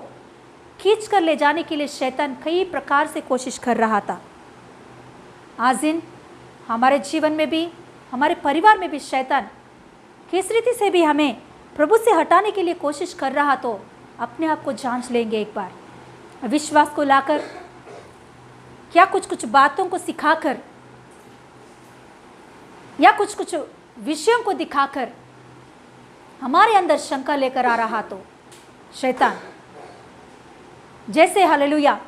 खींच कर ले जाने के लिए शैतान कई प्रकार से कोशिश कर रहा था। आज दिन हमारे जीवन में भी, हमारे परिवार में भी शैतान किस रीति से भी हमें प्रभु से हटाने के लिए कोशिश कर रहा, तो अपने आप को जांच लेंगे एक बार। विश्वास को लाकर क्या कुछ बातों को सिखाकर या कुछ विषयों को दिखाकर हमारे अंदर शंका लेकर आ रहा, तो शैतान जैसे हालेलुया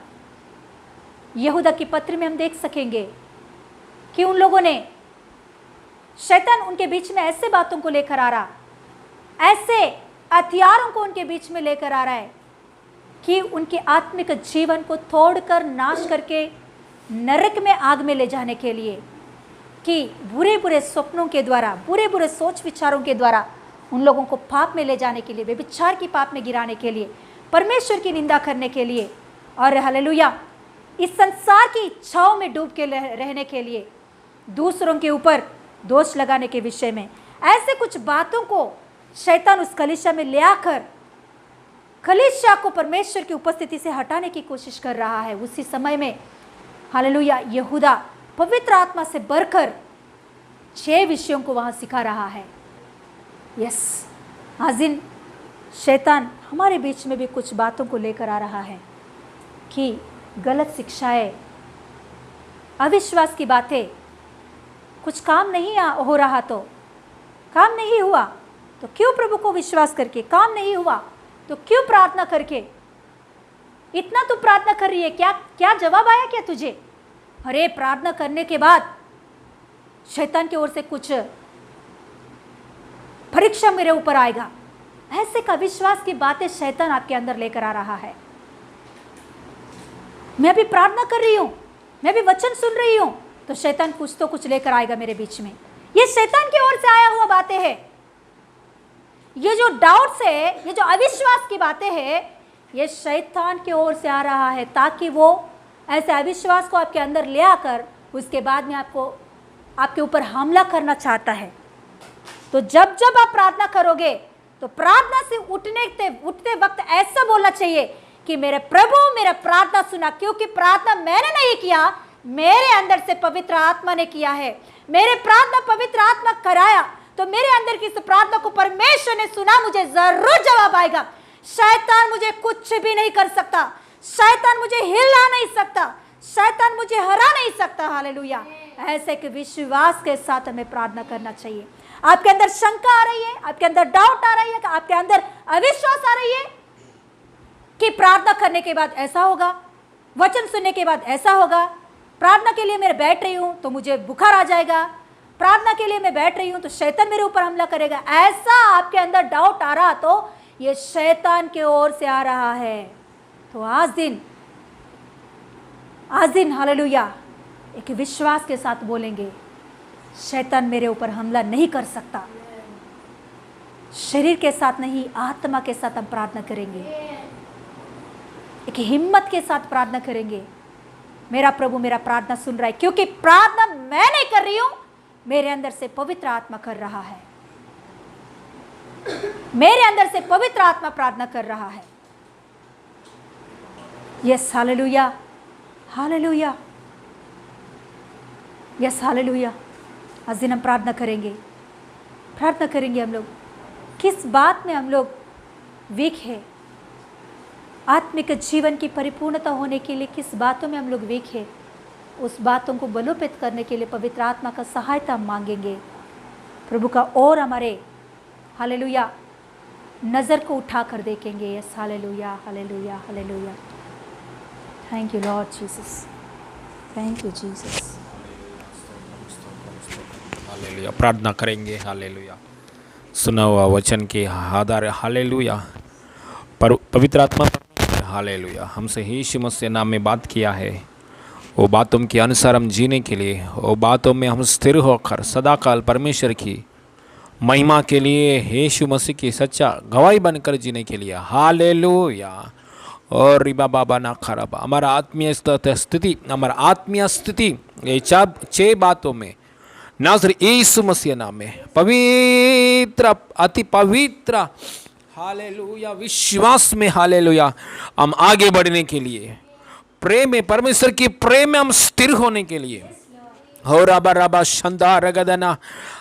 यहूदा की पत्र में हम देख सकेंगे कि उन लोगों ने, शैतान उनके बीच में ऐसे बातों को लेकर आ रहा, ऐसे हथियारों को उनके बीच में लेकर आ रहा है कि उनके आत्मिक जीवन को तोड़कर नाश करके नरक में, आग में ले जाने के लिए, कि बुरे बुरे सपनों के द्वारा, बुरे बुरे सोच विचारों के द्वारा उन लोगों को पाप में ले जाने के लिए, व्यभिचार की पाप में गिराने के लिए, परमेश्वर की निंदा करने के लिए, और हालेलुया इस संसार की इच्छाओं में डूब के रहने के लिए, दूसरों के ऊपर दोष लगाने के विषय में, ऐसे कुछ बातों को शैतान उस कलीसिया में ले आकर कलीसिया को परमेश्वर की उपस्थिति से हटाने की कोशिश कर रहा है। उसी समय में हालेलुया यहूदा पवित्र आत्मा से भरकर 6 विषयों को वहां सिखा रहा है। यस, आजिन शैतान हमारे बीच में भी कुछ बातों को लेकर आ रहा है कि गलत शिक्षाएं, अविश्वास की बातें, कुछ काम नहीं हो रहा, तो काम नहीं हुआ तो क्यों प्रभु को विश्वास करके, काम नहीं हुआ तो क्यों प्रार्थना करके, इतना तो प्रार्थना कर रही है, क्या जवाब आया क्या तुझे? अरे प्रार्थना करने के बाद शैतान की ओर से कुछ परीक्षा मेरे ऊपर आएगा, ऐसे का विश्वास की बातें शैतान आपके अंदर लेकर आ रहा है। मैं भी प्रार्थना कर रही हूं, मैं भी वचन सुन रही हूं, तो शैतान कुछ तो कुछ लेकर आएगा मेरे बीच में। ये शैतान की ओर से आया हुआ बातें हैं। ये जो डाउट्स है, ये जो अविश्वास की बातें हैं, ये शैतान की ओर से आ रहा है, ताकि वो ऐसे अविश्वास को आपके अंदर ले आकर उसके बाद में आपके ऊपर हमला करना चाहता है। तो जब आप प्रार्थना करोगे तो प्रार्थना से उठते वक्त ऐसा बोलना चाहिए कि मेरे प्रभु मेरा प्रार्थना सुना, क्योंकि प्रार्थना मैंने नहीं किया, मेरे अंदर से पवित्र आत्मा ने किया है। मेरे प्रार्थना पवित्र आत्मा कराया तो मेरे अंदर की इस प्रार्थना को परमेश्वर ने सुना, मुझे जरूर जवाब आएगा। शैतान मुझे कुछ भी नहीं कर सकता, शैतान मुझे हिला नहीं सकता, शैतान मुझे हरा नहीं सकता। हालेलुया। ऐसे कि विश्वास के साथ हमें प्रार्थना करना चाहिए। आपके अंदर शंका आ रही है, आपके अंदर डाउट आ रही है, आपके अंदर अविश्वास आ रही है कि प्रार्थना करने के बाद ऐसा होगा, वचन सुनने के बाद ऐसा होगा, प्रार्थना के लिए मैं बैठ रही हूं तो मुझे बुखार आ जाएगा, प्रार्थना के लिए मैं बैठ रही हूं तो शैतान मेरे ऊपर हमला करेगा, ऐसा आपके अंदर डाउट आ रहा तो ये शैतान की ओर से आ रहा है। तो आज दिन हालेलुया एक विश्वास के साथ बोलेंगे, शैतान मेरे ऊपर हमला नहीं कर सकता। शरीर के साथ नहीं, आत्मा के साथ हम प्रार्थना करेंगे, एक हिम्मत के साथ प्रार्थना करेंगे। मेरा प्रभु मेरा प्रार्थना सुन रहा है, क्योंकि प्रार्थना मैं नहीं कर रही हूं, मेरे अंदर से पवित्र आत्मा कर रहा है, मेरे अंदर से पवित्र आत्मा प्रार्थना कर रहा है। Yes hallelujah, hallelujah, yes hallelujah. आज दिन हम प्रार्थना करेंगे हम लोग किस बात में हम लोग वीक है, आत्मिक जीवन की परिपूर्णता होने के लिए किस बातों में हम लोग वीक है, उस बातों को बलोपेत करने के लिए पवित्र आत्मा का सहायता हम मांगेंगे प्रभु का, और हमारे हालेलुया नज़र को उठा कर देखेंगे। Yes hallelujah, hallelujah, hallelujah. Thank you Lord Jesus, thank you Jesus. Hallelujah. प्रार्थना करेंगे। हालेलुया। सुना हुआ वचन के आधार हालेलुया पर पवित्र आत्मा हालेलुया हमसे यीशु मसीह नाम में बात किया है, वो बातों के अनुसार हम जीने के लिए, वो बातों में हम स्थिर होकर सदाकाल परमेश्वर की महिमा के लिए, यीशु मसीह की सच्चा गवाही बनकर जीने के लिए। हालेलुया। और रिबा बाबा ना खराब हमारा आत्मीय स्थिति, हमारा आत्मीय स्थिति ये 6 बातों में नाज़रेत यीशु मसीह नाम में पवित्र, अति पवित्र हालेलुया विश्वास में हालेलुया हम आगे बढ़ने के लिए, प्रेम में, परमेश्वर की प्रेम में हम स्थिर होने के लिए, हो रबा रबा शंदा रगदना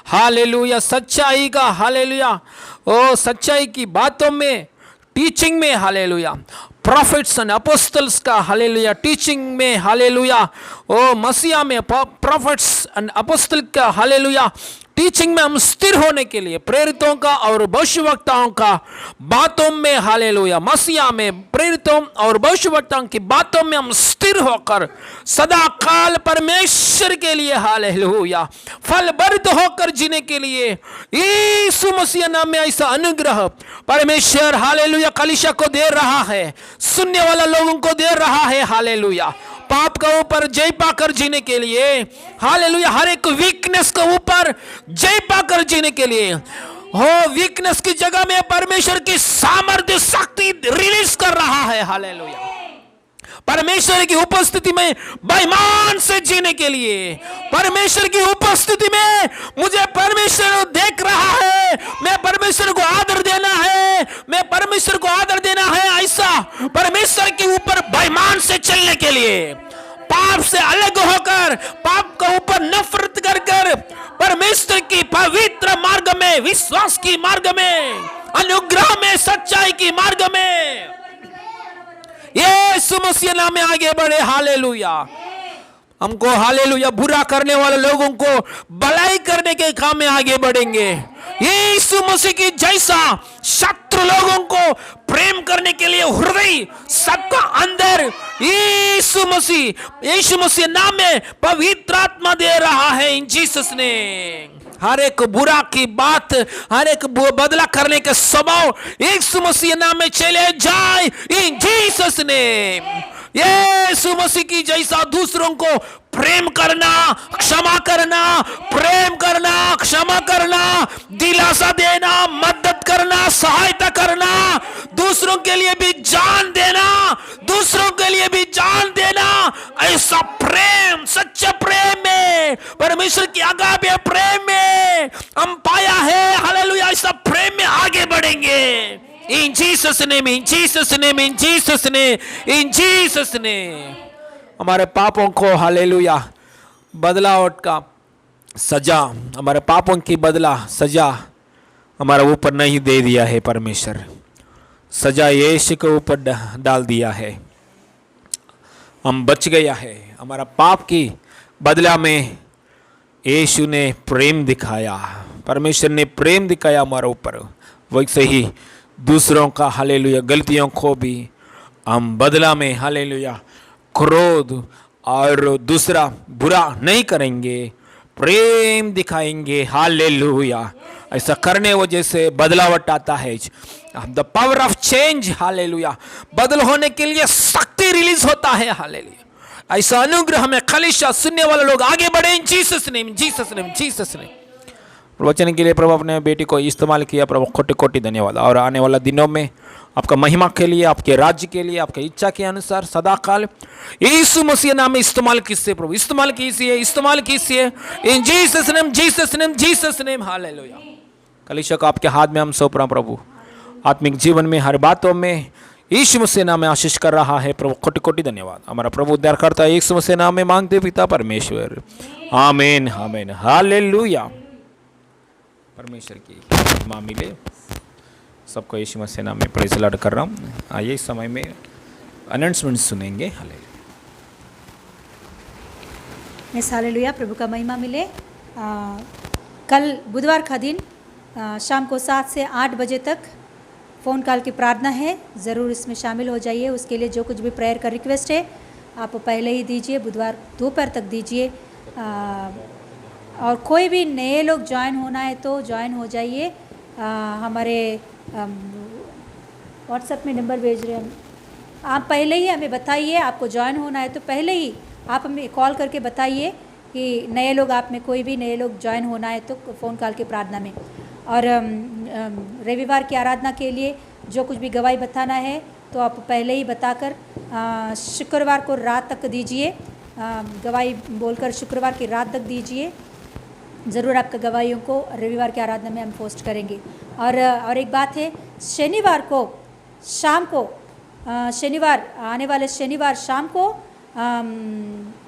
हालेलुया सच्चाई का हालेलुया, ओ सच्चाई की बातों में, टीचिंग में हालेलुया, प्रॉफिट्स एंड अपोस्टल्स का हालेलुया टीचिंग में हालेलुया, ओ मसीहा में प्रॉफिट्स एंड अपोस्टल का हालेलुया टीचिंग में हम स्थिर होने के लिए, प्रेरितों का और भविष्यवक्ताओं का बातों में हालेलुया, मसीहा में प्रेरितों और भविष्यवक्ताओं की बातों में हम स्थिर होकर सदा काल परमेश्वर के लिए हालेलुया फलभरित होकर जीने के लिए यीशु मसीह नाम में ऐसा अनुग्रह परमेश्वर हालेलुया कलीसिया को दे रहा है, सुनने वाला लोगों को दे रहा है। हालेलुया पाप का ऊपर जय पाकर जीने के लिए हालेलुया, हर एक वीकनेस के ऊपर जय पाकर जीने के लिए, हो वीकनेस की जगह में परमेश्वर की सामर्थ्य शक्ति रिलीज कर रहा है। हालेलुया परमेश्वर की उपस्थिति में बेईमान से जीने के लिए, परमेश्वर की उपस्थिति में मुझे परमेश्वर देख रहा है, मैं परमेश्वर को आदर देना है, मैं परमेश्वर को आदर देना है, ऐसा परमेश्वर के ऊपर बेईमान से चलने के लिए, पाप से अलग होकर, पाप के ऊपर नफरत कर कर परमेश्वर की पवित्र मार्ग में, विश्वास की मार्ग में, अनुग्रह में, सच्चाई की मार्ग में यीशु मसीह नाम में आगे बढ़े। हालेलुया हमको हालेलुया बुरा करने वाले लोगों को भलाई करने के काम में आगे बढ़ेंगे, यीशु मसीह की जैसा शत्रु लोगों को प्रेम करने के लिए हृदय सबका अंदर यीशु मसीह नाम में पवित्र आत्मा दे रहा है इन जीसस ने। हर एक बुरा की बात, हर एक बदला करने के स्वभाव यीशु मसीह नाम में चले जाए इन जीसस ने। यीशु मसीह की जैसा दूसरों को प्रेम करना, क्षमा करना, प्रेम करना, क्षमा करना, दिलासा देना, मदद करना, सहायता करना, दूसरों के लिए भी जान देना, दूसरों के लिए भी जान देना, ऐसा प्रेम, सच्चा प्रेम में, परमेश्वर की आगापे प्रेम में हम पाया है। हालेलुया ऐसा प्रेम में आगे बढ़ेंगे, In Jesus name, in Jesus name, in Jesus name, in Jesus name. हमारे पापों को हालेलुया बदलावट का सजा, हमारे पापों की बदला सजा हमारे ऊपर नहीं दे दिया है परमेश्वर, सजा यीशु के ऊपर डाल दिया है, हम बच गया है। हमारा पाप की बदला में यीशु ने प्रेम दिखाया, परमेश्वर ने प्रेम दिखाया हमारे ऊपर, वैसे ही दूसरों का हालेलुया गलतियों को भी हम बदला में हालेलुया क्रोध और दूसरा बुरा नहीं करेंगे, प्रेम दिखाएंगे। हालेलुया, ऐसा करने वजह से बदलावट आता है, the power of change. Hallelujah, बदल होने के लिए शक्ति रिलीज होता है। हालेलुया, ऐसा अनुग्रह में कलीसिया सुनने वाले लोग आगे बढ़े। इन Jesus name, Jesus name, Jesus name. प्रवचन के लिए प्रभु अपने बेटी को इस्तेमाल किया, प्रभु कोटि कोटि धन्यवाद। और आने वाला दिनों में आपका महिमा के लिए, आपके राज्य के लिए, आपके इच्छा के अनुसार सदा काल यीशु मसीह नाम में इस्तेमाल कीजिए प्रभु, इस्तेमाल कीजिए, इस्तेमाल कीजिए। इन Jesus name, Jesus name, Jesus name. Hallelujah, कलीसिया को आपके हाथ में हम सौंप रहे हैं प्रभु, आत्मिक जीवन में हर बातों में यीशु मसीह नाम में आशीष कर रहा है प्रभु। कोटि कोटि धन्यवाद। हमारा प्रभु उद्धार करता है यीशु मसीह नाम में मांगते पिता परमेश्वर, आमीन, आमीन, हालेलुया। परमेश्वर की महिमा मिले सबको, यीशु मसीह नाम में प्रेज़ लॉर्ड कर रहा हूँ। आइए इस समय में अनाउंसमेंट सुनेंगे। हालेलुया, इस हालेलुया, प्रभु का महिमा मिले। कल बुधवार का दिन शाम को 7 से 8 बजे तक फ़ोन कॉल की प्रार्थना है, ज़रूर इसमें शामिल हो जाइए। उसके लिए जो कुछ भी प्रेयर का रिक्वेस्ट है आप पहले ही दीजिए, बुधवार दोपहर तक दीजिए। और कोई भी नए लोग ज्वाइन होना है तो ज्वाइन हो जाइए। हमारे व्हाट्सएप में नंबर भेज रहे हैं हम, आप पहले ही हमें बताइए, आपको ज्वाइन होना है तो पहले ही आप हमें कॉल करके बताइए कि नए लोग, आप में कोई भी नए लोग ज्वाइन होना है तो फ़ोन कॉल की प्रार्थना में। और रविवार की आराधना के लिए जो कुछ भी गवाही बताना है तो आप पहले ही बताकर शुक्रवार को रात तक दीजिए, गवाही बोलकर शुक्रवार की रात तक दीजिए। ज़रूर आपका गवाहियों को रविवार की आराधना में हम पोस्ट करेंगे। और एक बात है, शनिवार को शाम को, शनिवार आने वाले शनिवार शाम को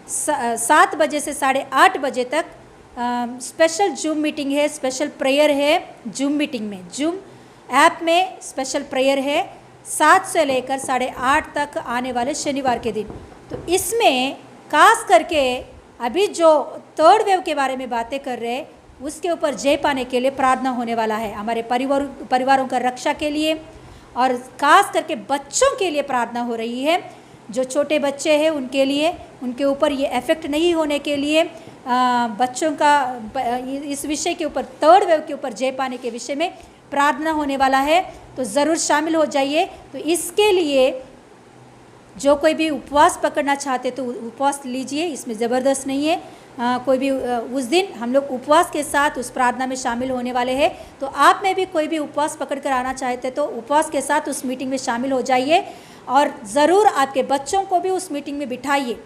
7 बजे से 8:30 बजे तक स्पेशल जूम मीटिंग है, स्पेशल प्रेयर है। जूम मीटिंग में, जूम ऐप में स्पेशल प्रेयर है 7 से लेकर 8:30 तक आने वाले शनिवार के दिन। तो इसमें खास करके अभी जो 3rd वेव के बारे में बातें कर रहे हैं उसके ऊपर जय पाने के लिए प्रार्थना होने वाला है। हमारे परिवारों का रक्षा के लिए और ख़ास करके बच्चों के लिए प्रार्थना हो रही है। जो छोटे बच्चे हैं उनके लिए, उनके ऊपर ये इफ़ेक्ट नहीं होने के लिए बच्चों का इस विषय के ऊपर, 3rd वेव के ऊपर जय पाने के विषय में प्रार्थना होने वाला है। तो ज़रूर शामिल हो जाइए। तो इसके लिए जो कोई भी उपवास पकड़ना चाहते तो उपवास लीजिए, इसमें ज़बरदस्त नहीं है। कोई भी उस दिन हम लोग उपवास के साथ उस प्रार्थना में शामिल होने वाले हैं। तो आप में भी कोई भी उपवास पकड़ कर आना चाहते तो उपवास के साथ उस मीटिंग में शामिल हो जाइए। और ज़रूर आपके बच्चों को भी उस मीटिंग में बिठाइए,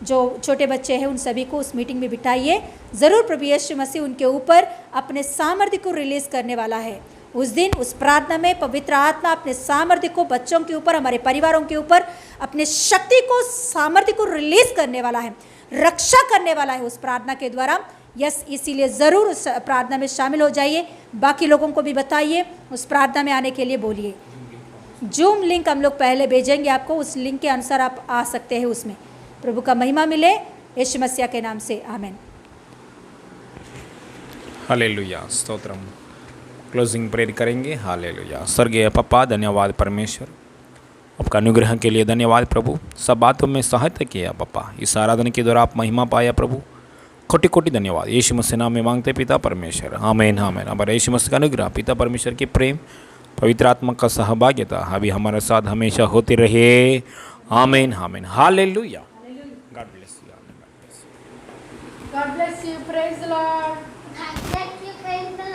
जो छोटे बच्चे हैं उन सभी को उस मीटिंग में बिठाइए। ज़रूर प्रभु यीशु मसीह उनके ऊपर अपने सामर्थ्य को रिलीज़ करने वाला है। उस दिन उस प्रार्थना में पवित्र आत्मा अपने सामर्थ्य को बच्चों के ऊपर, हमारे परिवारों के ऊपर अपने शक्ति को, सामर्थ्य को रिलीज़ करने वाला है, रक्षा करने वाला है उस प्रार्थना के द्वारा। यस, इसीलिए ज़रूर उस प्रार्थना में शामिल हो जाइए। बाकी लोगों को भी बताइए, उस प्रार्थना में आने के लिए बोलिए। जूम लिंक हम लोग पहले भेजेंगे आपको, उस लिंक के अनुसार आप आ सकते हैं उसमें। प्रभु का महिमा मिले यीशु मसीह के नाम से, आमीन। हालेलुया, स्तोत्रम। क्लोजिंग प्रेयर करेंगे। हालेलुया। स्वर्गीय पप्पा, धन्यवाद परमेश्वर, आपका अनुग्रह के लिए धन्यवाद प्रभु। सब बातों में सहायता किया पप्पा, इस आराधना के द्वारा आप महिमा पाया प्रभु। कोटि कोटि धन्यवाद। यीशु मसीह नाम में मांगते पिता परमेश्वर, आमीन, आमीन। हमारे यीशु मसीह का अनुग्रह, पिता परमेश्वर की प्रेम, पवित्र आत्मा का सहभागिता अभी हमारे साथ हमेशा होती रहे। आमीन, आमीन। Hallelujah. God bless you. God bless you. Praise the Lord. God bless you. Praise the Lord.